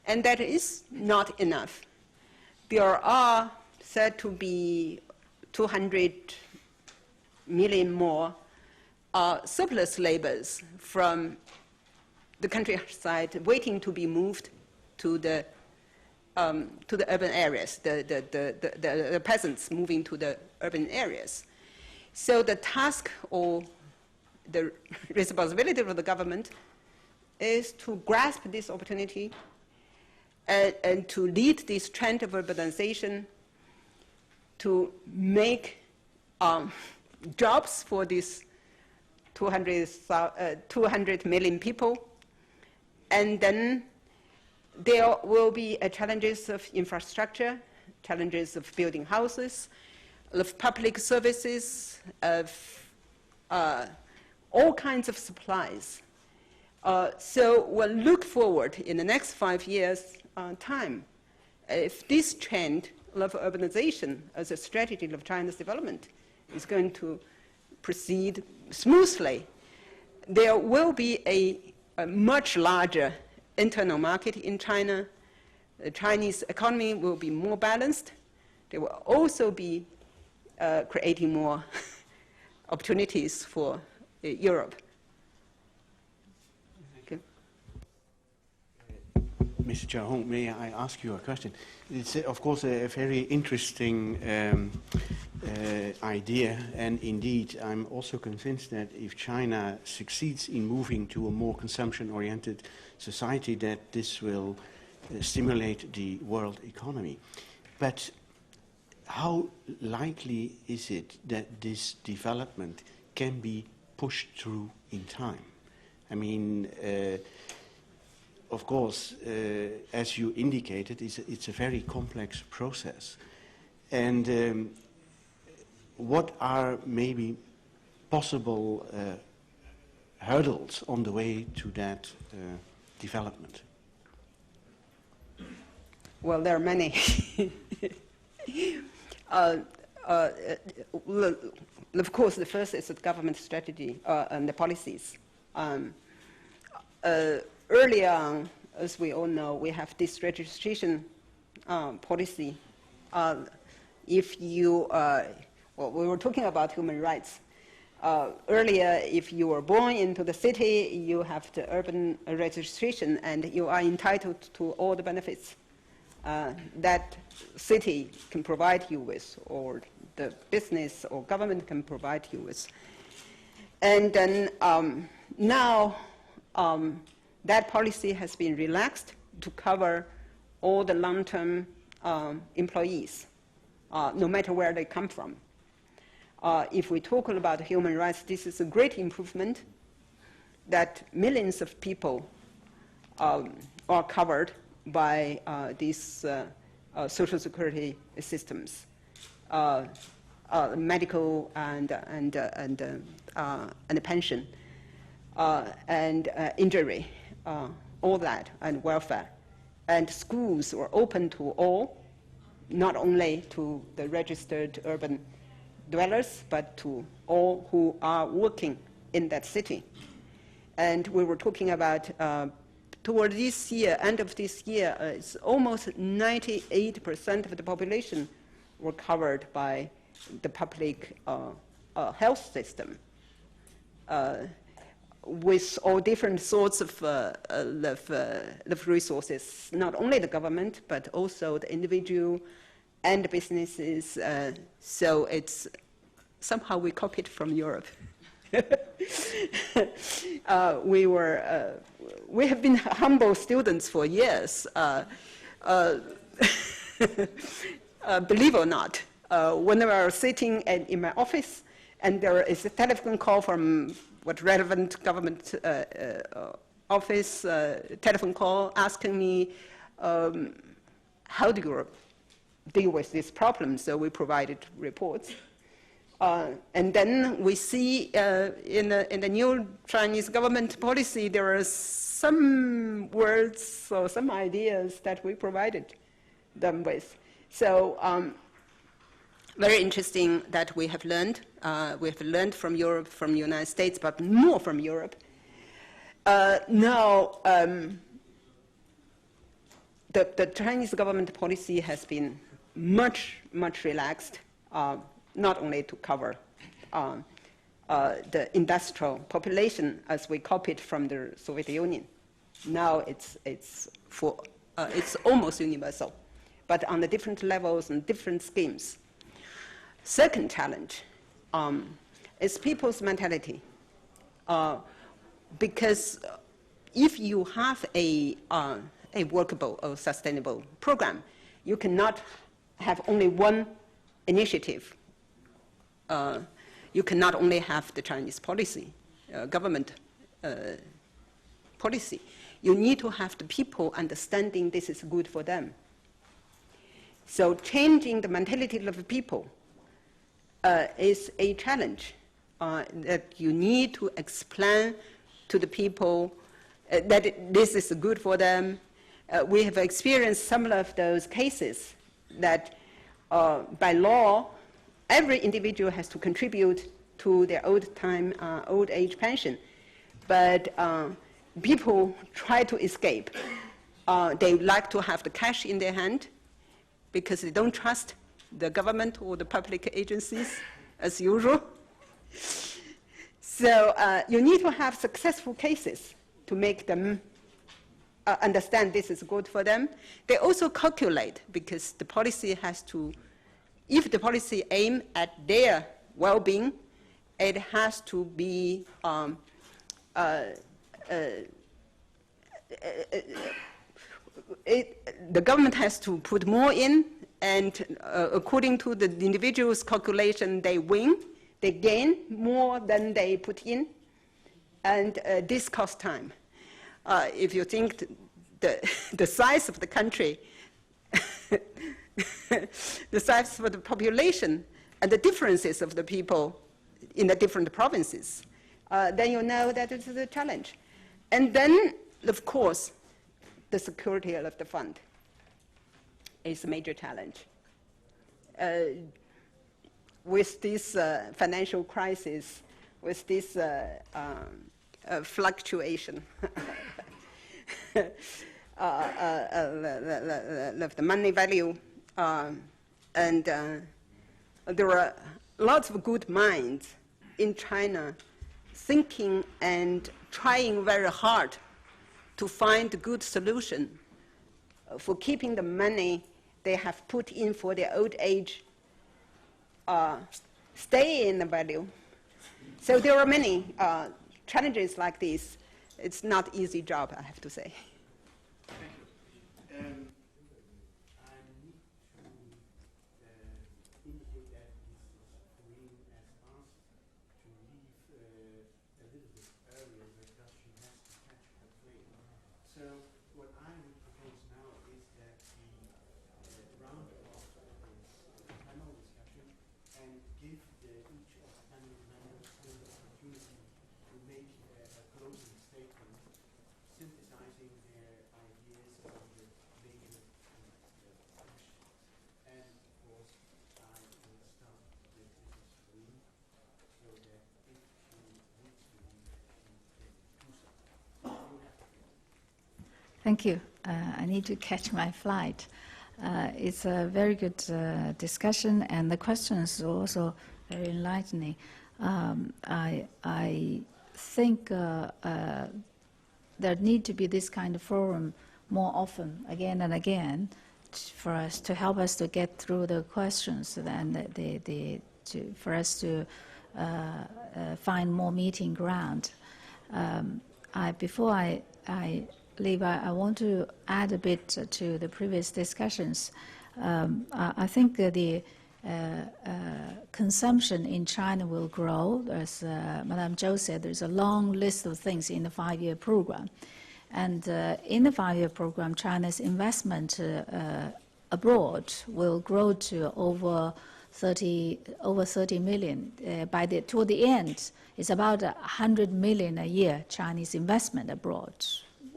And that is not enough. There are said to be 200 million more surplus labors from the countryside waiting to be moved to the urban areas, the peasants moving to the urban areas. So the task or the responsibility of the government is to grasp this opportunity and to lead this trend of urbanization, to make jobs for these 200 million people. And then there will be challenges of infrastructure, challenges of building houses, of public services, of all kinds of supplies. So we'll look forward in the next 5 years' time. If this trend of urbanization as a strategy of China's development is going to proceed smoothly, there will be a much larger internal market in China. The Chinese economy will be more balanced. They will also be creating more opportunities for Europe. Okay. Mr. Chao-Hung, may I ask you a question? It's, of course, a very interesting idea, and indeed, I'm also convinced that if China succeeds in moving to a more consumption-oriented society, that this will stimulate the world economy. But how likely is it that this development can be pushed through in time? I mean, of course, as you indicated, it's a very complex process. And what are maybe possible hurdles on the way to that development? Well, there are many. Of course, the first is the government strategy and the policies. Early on, as we all know, we have this registration policy. If you, well, we were talking about human rights. Earlier, if you were born into the city, you have the urban registration, and you are entitled to all the benefits that city can provide you with, or the business or government can provide you with. And then now that policy has been relaxed to cover all the long-term employees, no matter where they come from. If we talk about human rights, this is a great improvement that millions of people are covered by these social security systems, medical and pension, and injury, all that, and welfare. And schools were open to all, not only to the registered urban dwellers, but to all who are working in that city. And we were talking about toward this year, end of this year, it's almost 98% of the population were covered by the public health system, with all different sorts of resources, not only the government, but also the individual and the businesses. So it's somehow we copied from Europe. We have been humble students for years. Believe it or not, when we are sitting in my office and there is a telephone call from what relevant government office, telephone call asking me, how do you deal with this problem? So we provided reports. And then we see in the new Chinese government policy, there are some words or some ideas that we provided them with. So very interesting that we have learned. We have learned from Europe, from the United States, but more from Europe. Now, the Chinese government policy has been much, much relaxed, not only to cover the industrial population as we copied from the Soviet Union. Now it's almost universal, but on the different levels and different schemes. Second challenge is people's mentality. Because if you have a workable or sustainable program, you cannot have only one initiative. You cannot only have the Chinese policy, government policy. You need to have the people understanding this is good for them. So changing the mentality of the people is a challenge that you need to explain to the people that this is good for them. We have experienced some of those cases that by law, every individual has to contribute to their old age pension. But people try to escape. They like to have the cash in their hand because they don't trust the government or the public agencies as usual. So you need to have successful cases to make them understand this is good for them. They also calculate because the policy has to, if the policy aims at their well-being, it has to be the government has to put more in, and according to the individual's calculation, they win. They gain more than they put in, and this costs time. If you think the size of the country, the size of the population, and the differences of the people in the different provinces, then you know that it is a challenge. And then, of course, the security of the fund is a major challenge. With this financial crisis, with this fluctuation of the money value, and there are lots of good minds in China thinking and trying very hard to find a good solution for keeping the money they have put in for their old age stay in the value. So there are many challenges like this. It's not an easy job, I have to say. Thank you. I need to indicate that Mrs. Green has asked to leave a little bit earlier because she has to catch her train. So what I would propose now is that we round off this panel discussion and give each of the panel members the opportunity to make a closing statement, synthesizing their ideas on the major questions. And of course, I will start with Mrs. Green, so that if she needs to leave, she can do so. Thank you. I need to catch my flight. It's a very good discussion, and the questions are also very enlightening. I think there need to be this kind of forum more often, again and again, for us to help us to get through the questions and for us to find more meeting ground. Before I leave, I want to add a bit to the previous discussions. I think the consumption in China will grow. As Madame Zhou said, there's a long list of things in the 5-year program. And in the 5-year program, China's investment abroad will grow to over 30 million. Toward the end, it's about 100 million a year Chinese investment abroad.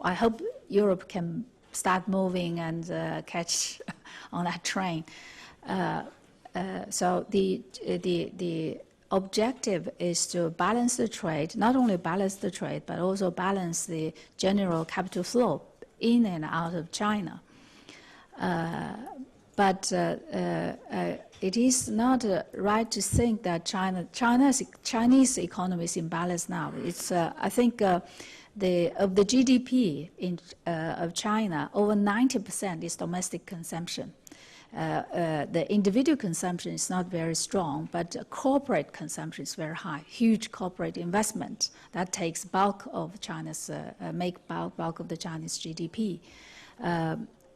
I hope Europe can start moving and catch on that train. So the objective is to balance the trade, not only balance the trade, but also balance the general capital flow in and out of China. But it is not right to think that Chinese economy is imbalanced now. It's I think of the GDP of China, over 90% is domestic consumption. The individual consumption is not very strong, but corporate consumption is very high. Huge corporate investment that takes bulk of China's bulk of the Chinese GDP.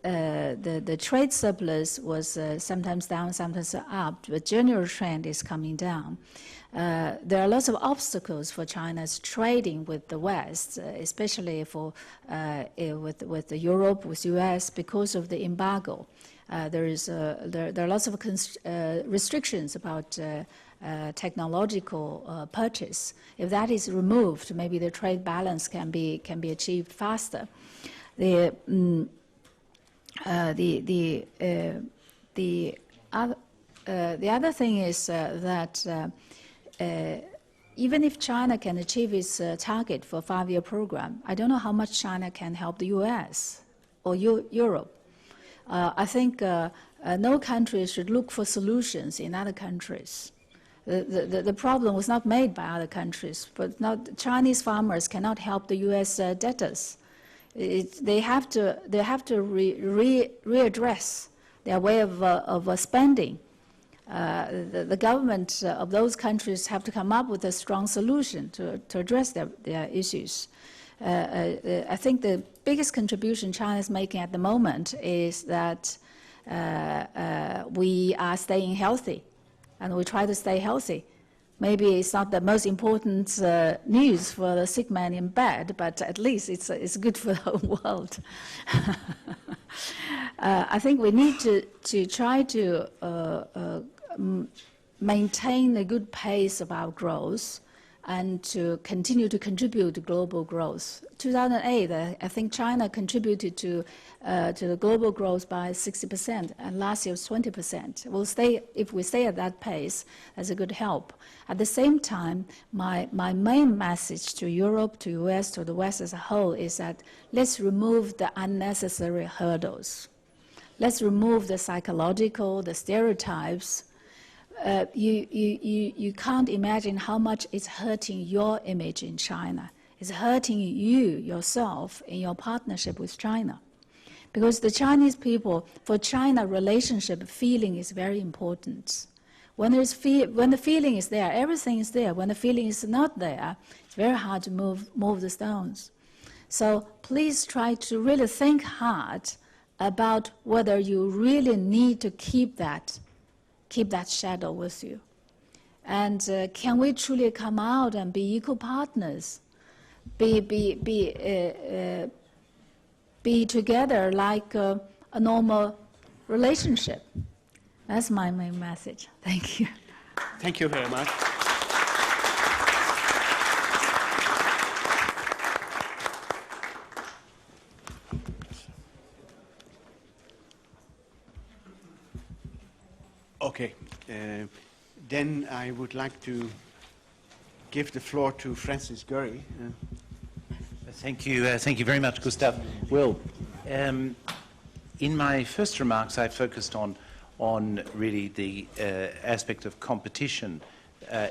The trade surplus was sometimes down, sometimes up, but general trend is coming down. There are lots of obstacles for China's trading with the West, especially for with Europe, with US, because of the embargo. There are lots of restrictions about technological purchase. If that is removed, maybe the trade balance can be achieved faster. The other thing is that even if China can achieve its target for 5-year program, I don't know how much China can help the US or Europe. I think no country should look for solutions in other countries. The problem was not made by other countries, but not, Chinese farmers cannot help the US debtors. They have to readdress their way of spending. The government of those countries have to come up with a strong solution to address their issues. I think the biggest contribution China is making at the moment is that we are staying healthy, and we try to stay healthy. Maybe it's not the most important news for the sick man in bed, but at least it's good for the whole world. I think we need to try to maintain a good pace of our growth and to continue to contribute to global growth. 2008, I think China contributed to the global growth by 60%, and last year was 20%. If we stay at that pace, that's a good help. At the same time, my main message to Europe, to US, to the West as a whole is that let's remove the unnecessary hurdles. Let's remove the psychological, the stereotypes. You can't imagine how much it's hurting your image in China. It's hurting you yourself in your partnership with China. Because the Chinese people, for China, relationship feeling is very important. When the feeling is there, everything is there. When the feeling is not there, it's very hard to move the stones. So please try to really think hard about whether you really need to keep that shadow with you. And can we truly come out and be equal partners? Be together like a normal relationship? That's my main message. Thank you. Thank you very much. Okay, then I would like to give the floor to Francis Gurry. Thank you very much, Gustav. Well, in my first remarks, I focused on really the aspect of competition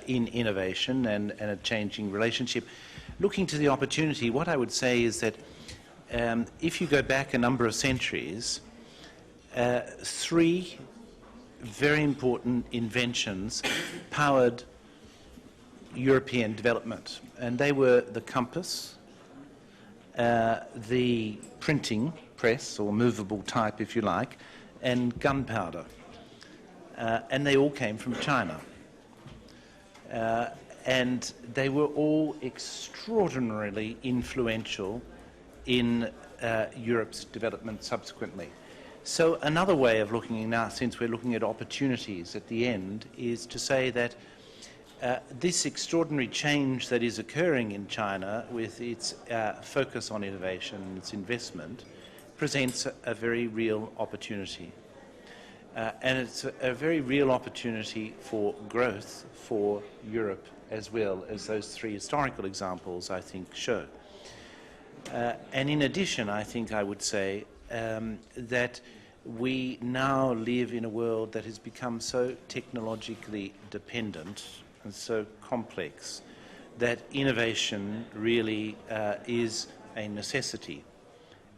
in innovation and a changing relationship. Looking to the opportunity, what I would say is that if you go back a number of centuries, 3 very important inventions powered European development, and they were the compass, the printing press, or movable type if you like, and gunpowder. And they all came from China. And they were all extraordinarily influential in Europe's development subsequently. So another way of looking now, since we're looking at opportunities at the end, is to say that this extraordinary change that is occurring in China with its focus on innovation and its investment presents a very real opportunity. And it's a very real opportunity for growth for Europe as well as those 3 historical examples, I think, show. And in addition, I think I would say that we now live in a world that has become so technologically dependent and so complex that innovation really is a necessity.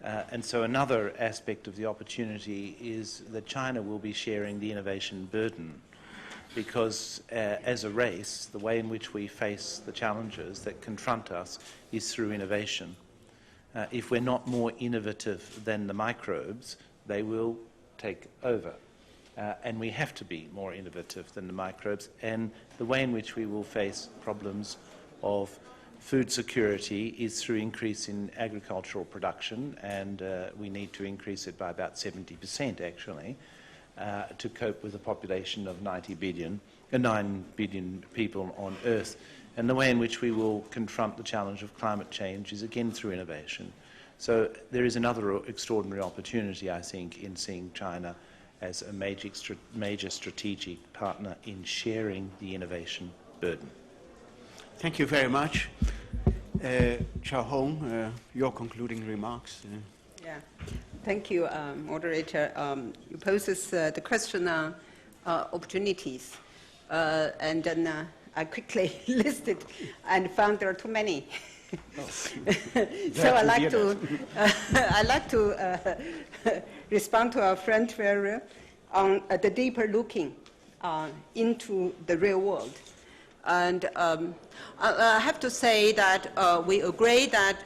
And so another aspect of the opportunity is that China will be sharing the innovation burden, because as a race, the way in which we face the challenges that confront us is through innovation. If we're not more innovative than the microbes, they will take over. And we have to be more innovative than the microbes. And the way in which we will face problems of food security is through increase in agricultural production, and we need to increase it by about 70% actually to cope with a population of 9 billion people on Earth. And the way in which we will confront the challenge of climate change is again through innovation. So there is another extraordinary opportunity, I think, in seeing China as a major strategic partner in sharing the innovation burden. Thank you very much. Chao Hong, your concluding remarks. Yeah, thank you, moderator. You poses the question on opportunities, and then I quickly listed and found there are too many. So I'd like to respond to our friend Ferrer on the deeper looking into the real world. And I have to say that we agree that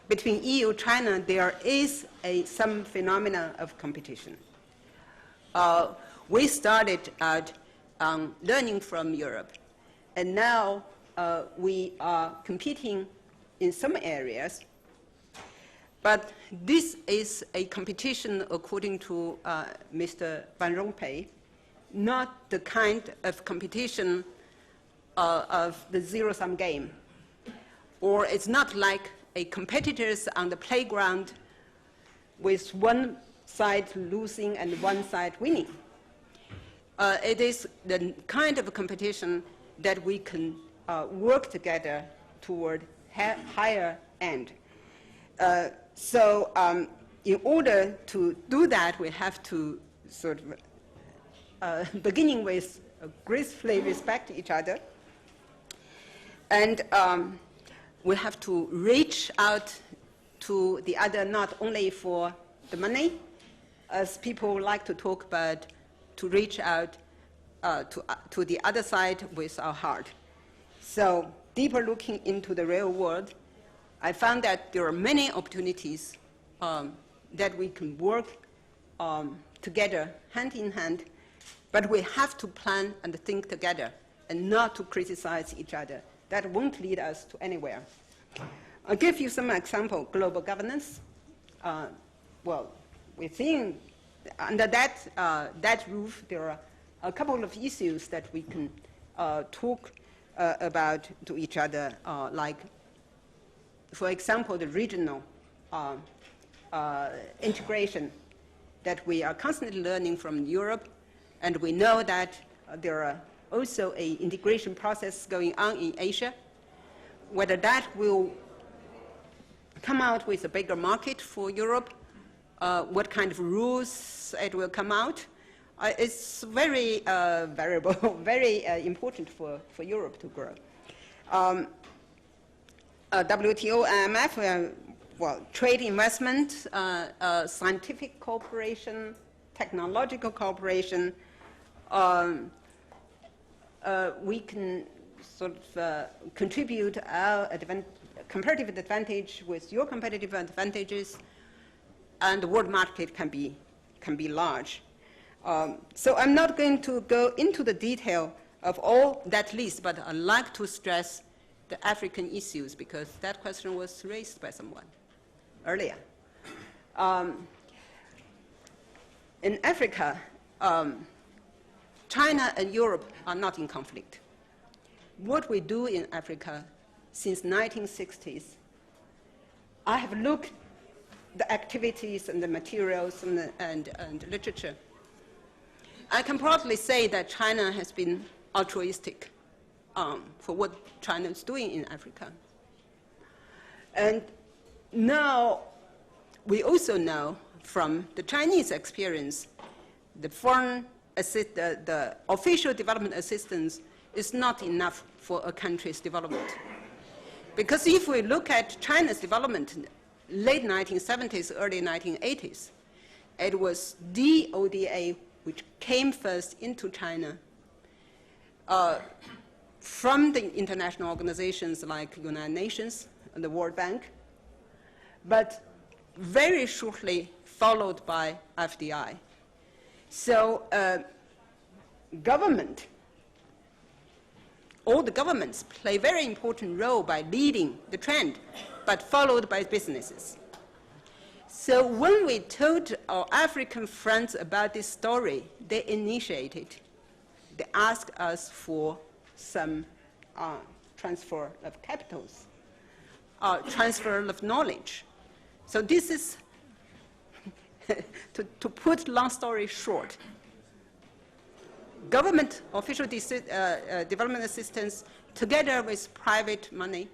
between EU and China, there is some phenomena of competition. We started at learning from Europe, and now we are competing in some areas. But this is a competition, according to Mr. Van Rompuy, not the kind of competition of the zero-sum game. Or it's not like a competitors on the playground with one side losing and one side winning. It is the kind of competition that we can work together toward higher end. So in order to do that, we have to sort of beginning with gracefully respect each other. And we have to reach out to the other, not only for the money, as people like to talk about, to reach out to the other side with our heart. So deeper looking into the real world, I found that there are many opportunities that we can work together, hand in hand, but we have to plan and think together and not to criticize each other. That won't lead us to anywhere. I'll give you some example. Global governance. Well, we think under that roof, there are a couple of issues that we can talk about to each other, like, for example, the regional integration that we are constantly learning from Europe. And we know that there are also an integration process going on in Asia. Whether that will come out with a bigger market for Europe, what kind of rules it will come out, it's very variable, very important for Europe to grow. WTO, IMF, well, trade investment, scientific cooperation, technological cooperation, we can sort of contribute our comparative advantage with your competitive advantages, and the world market can be large. So I'm not going to go into the detail of all that list, but I'd like to stress the African issues because that question was raised by someone earlier. In Africa, China and Europe are not in conflict. What we do in Africa since 1960s, I have looked at the activities and the materials and literature. I can proudly say that China has been altruistic for what China is doing in Africa. And now we also know from the Chinese experience, the the official development assistance is not enough for a country's development. Because if we look at China's development in late 1970s, early 1980s, it was the ODA which came first into China from the international organizations like United Nations and the World Bank, but very shortly followed by FDI. So government, all the governments play a very important role by leading the trend, but followed by businesses. So when we told our African friends about this story, they initiated. They asked us for some transfer of capitals, transfer of knowledge. So this is, to put long story short, government official development assistance together with private money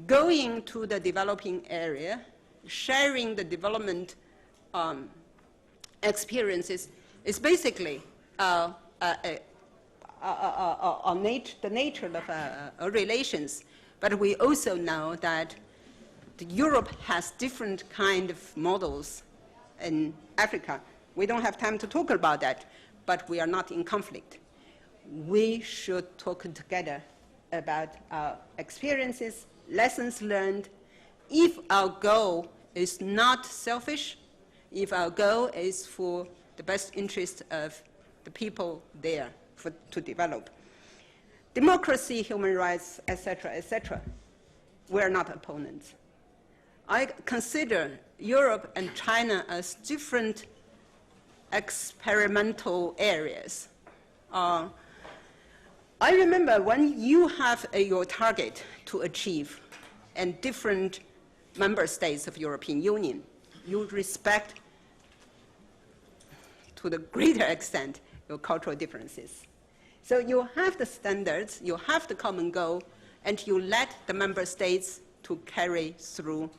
going to the developing area, sharing the development experiences is basically the nature of relations. But we also know that Europe has different kind of models in Africa. We don't have time to talk about that, but we are not in conflict. We should talk together about our experiences, lessons learned. If our goal is not selfish, if our goal is for the best interest of the people there to develop. Democracy, human rights, etc., we're not opponents. I consider Europe and China as different experimental areas. I remember when you have your target to achieve and different member states of European Union, you respect to the greater extent your cultural differences. So you have the standards, you have the common goal, and you let the member states to carry through,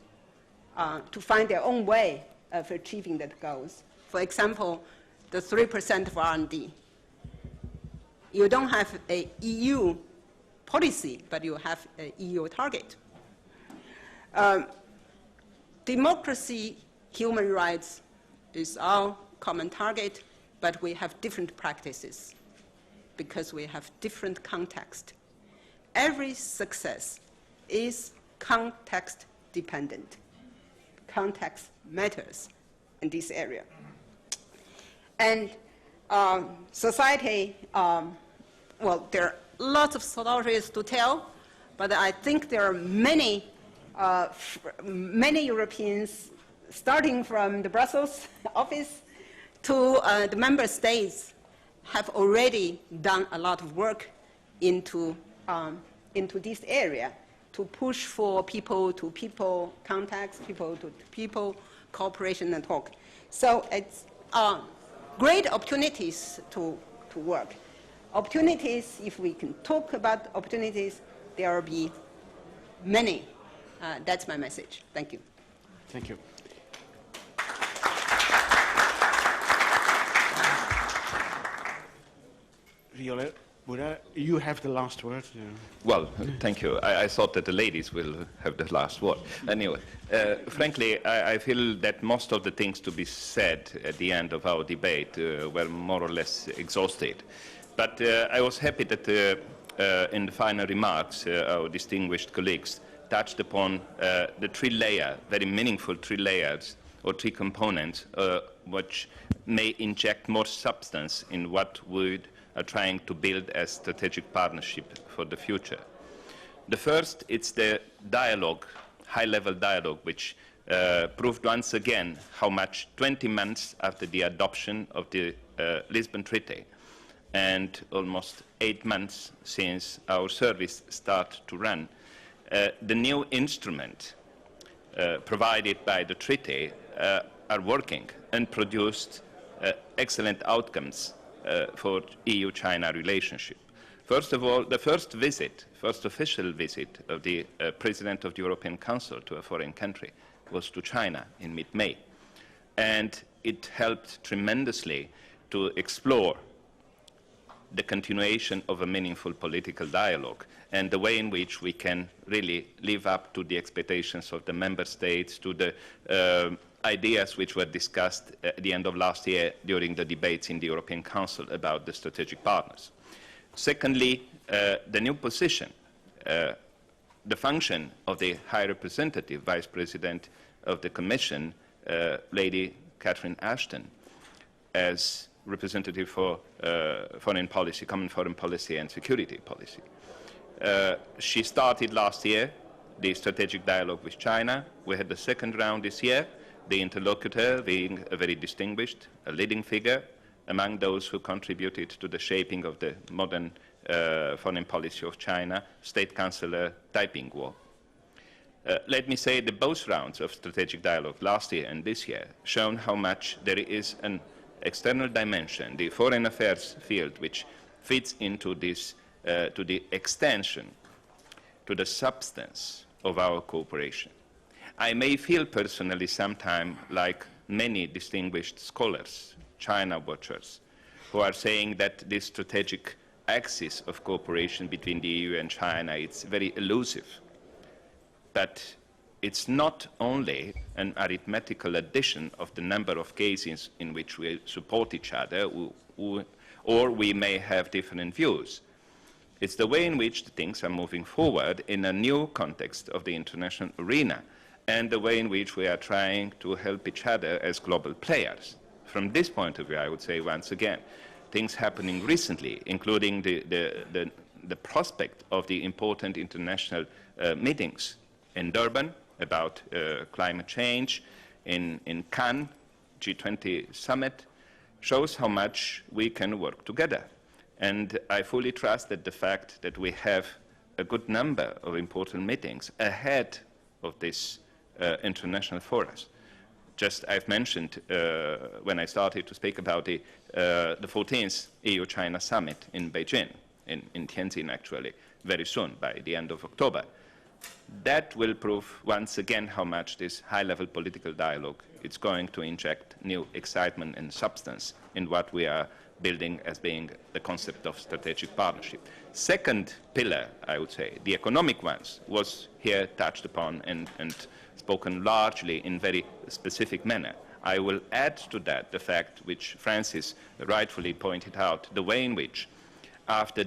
to find their own way of achieving that goals. For example, the 3% of R&D. You don't have an EU policy, but you have an EU target. Democracy, human rights is our common target, but we have different practices because we have different context. Every success is context dependent. Context matters in this area. And society, well, there are lots of stories to tell, but I think there are many Europeans, starting from the Brussels office to the member states, have already done a lot of work into this area to push for people-to-people contacts, people-to-people cooperation and talk. So it's great opportunities to work. Opportunities, if we can talk about opportunities, there will be many. That's my message. Thank you. Thank you. Violet, you have the last word. Well, thank you. I thought that the ladies will have the last word. Anyway, frankly, I feel that most of the things to be said at the end of our debate were more or less exhausted. But I was happy that in the final remarks, our distinguished colleagues touched upon the very meaningful three layers or three components which may inject more substance in what we are trying to build as strategic partnership for the future. The first, it's the dialogue, high-level dialogue, which proved once again how much 20 months after the adoption of the Lisbon Treaty and almost 8 months since our service started to run, the new instrument provided by the treaty are working and produced excellent outcomes for EU-China relationship. First of all, the first official visit of the President of the European Council to a foreign country was to China in mid-May. And it helped tremendously to explore the continuation of a meaningful political dialogue and the way in which we can really live up to the expectations of the member states, to the ideas which were discussed at the end of last year during the debates in the European Council about the strategic partners. Secondly, the new position, the function of the High Representative, Vice President of the Commission, Lady Catherine Ashton, as representative for foreign policy, common foreign policy and security policy. She started last year the strategic dialogue with China. We had the second round this year, the interlocutor being a very distinguished, a leading figure among those who contributed to the shaping of the modern foreign policy of China, State Councillor Tai Ping-kuo. Let me say that both rounds of strategic dialogue last year and this year shown how much there is an external dimension, the foreign affairs field, which fits into this, to the extension, to the substance of our cooperation. I may feel personally sometimes like many distinguished scholars, China watchers, who are saying that this strategic axis of cooperation between the EU and China is very elusive. But it's not only an arithmetical addition of the number of cases in which we support each other, or we may have different views. It's the way in which things are moving forward in a new context of the international arena, and the way in which we are trying to help each other as global players. From this point of view, I would say once again, things happening recently, including the prospect of the important international meetings in Durban about climate change, in Cannes, G20 summit, shows how much we can work together. And I fully trust that the fact that we have a good number of important meetings ahead of this international forums. Just I've mentioned when I started to speak about the 14th EU-China summit in Beijing, in Tianjin actually, very soon, by the end of October. That will prove once again how much this high-level political dialogue is going to inject new excitement and substance in what we are building as being the concept of strategic partnership. Second pillar, I would say, the economic ones, was here touched upon and spoken largely in very specific manner. I will add to that the fact which Francis rightfully pointed out, the way in which, after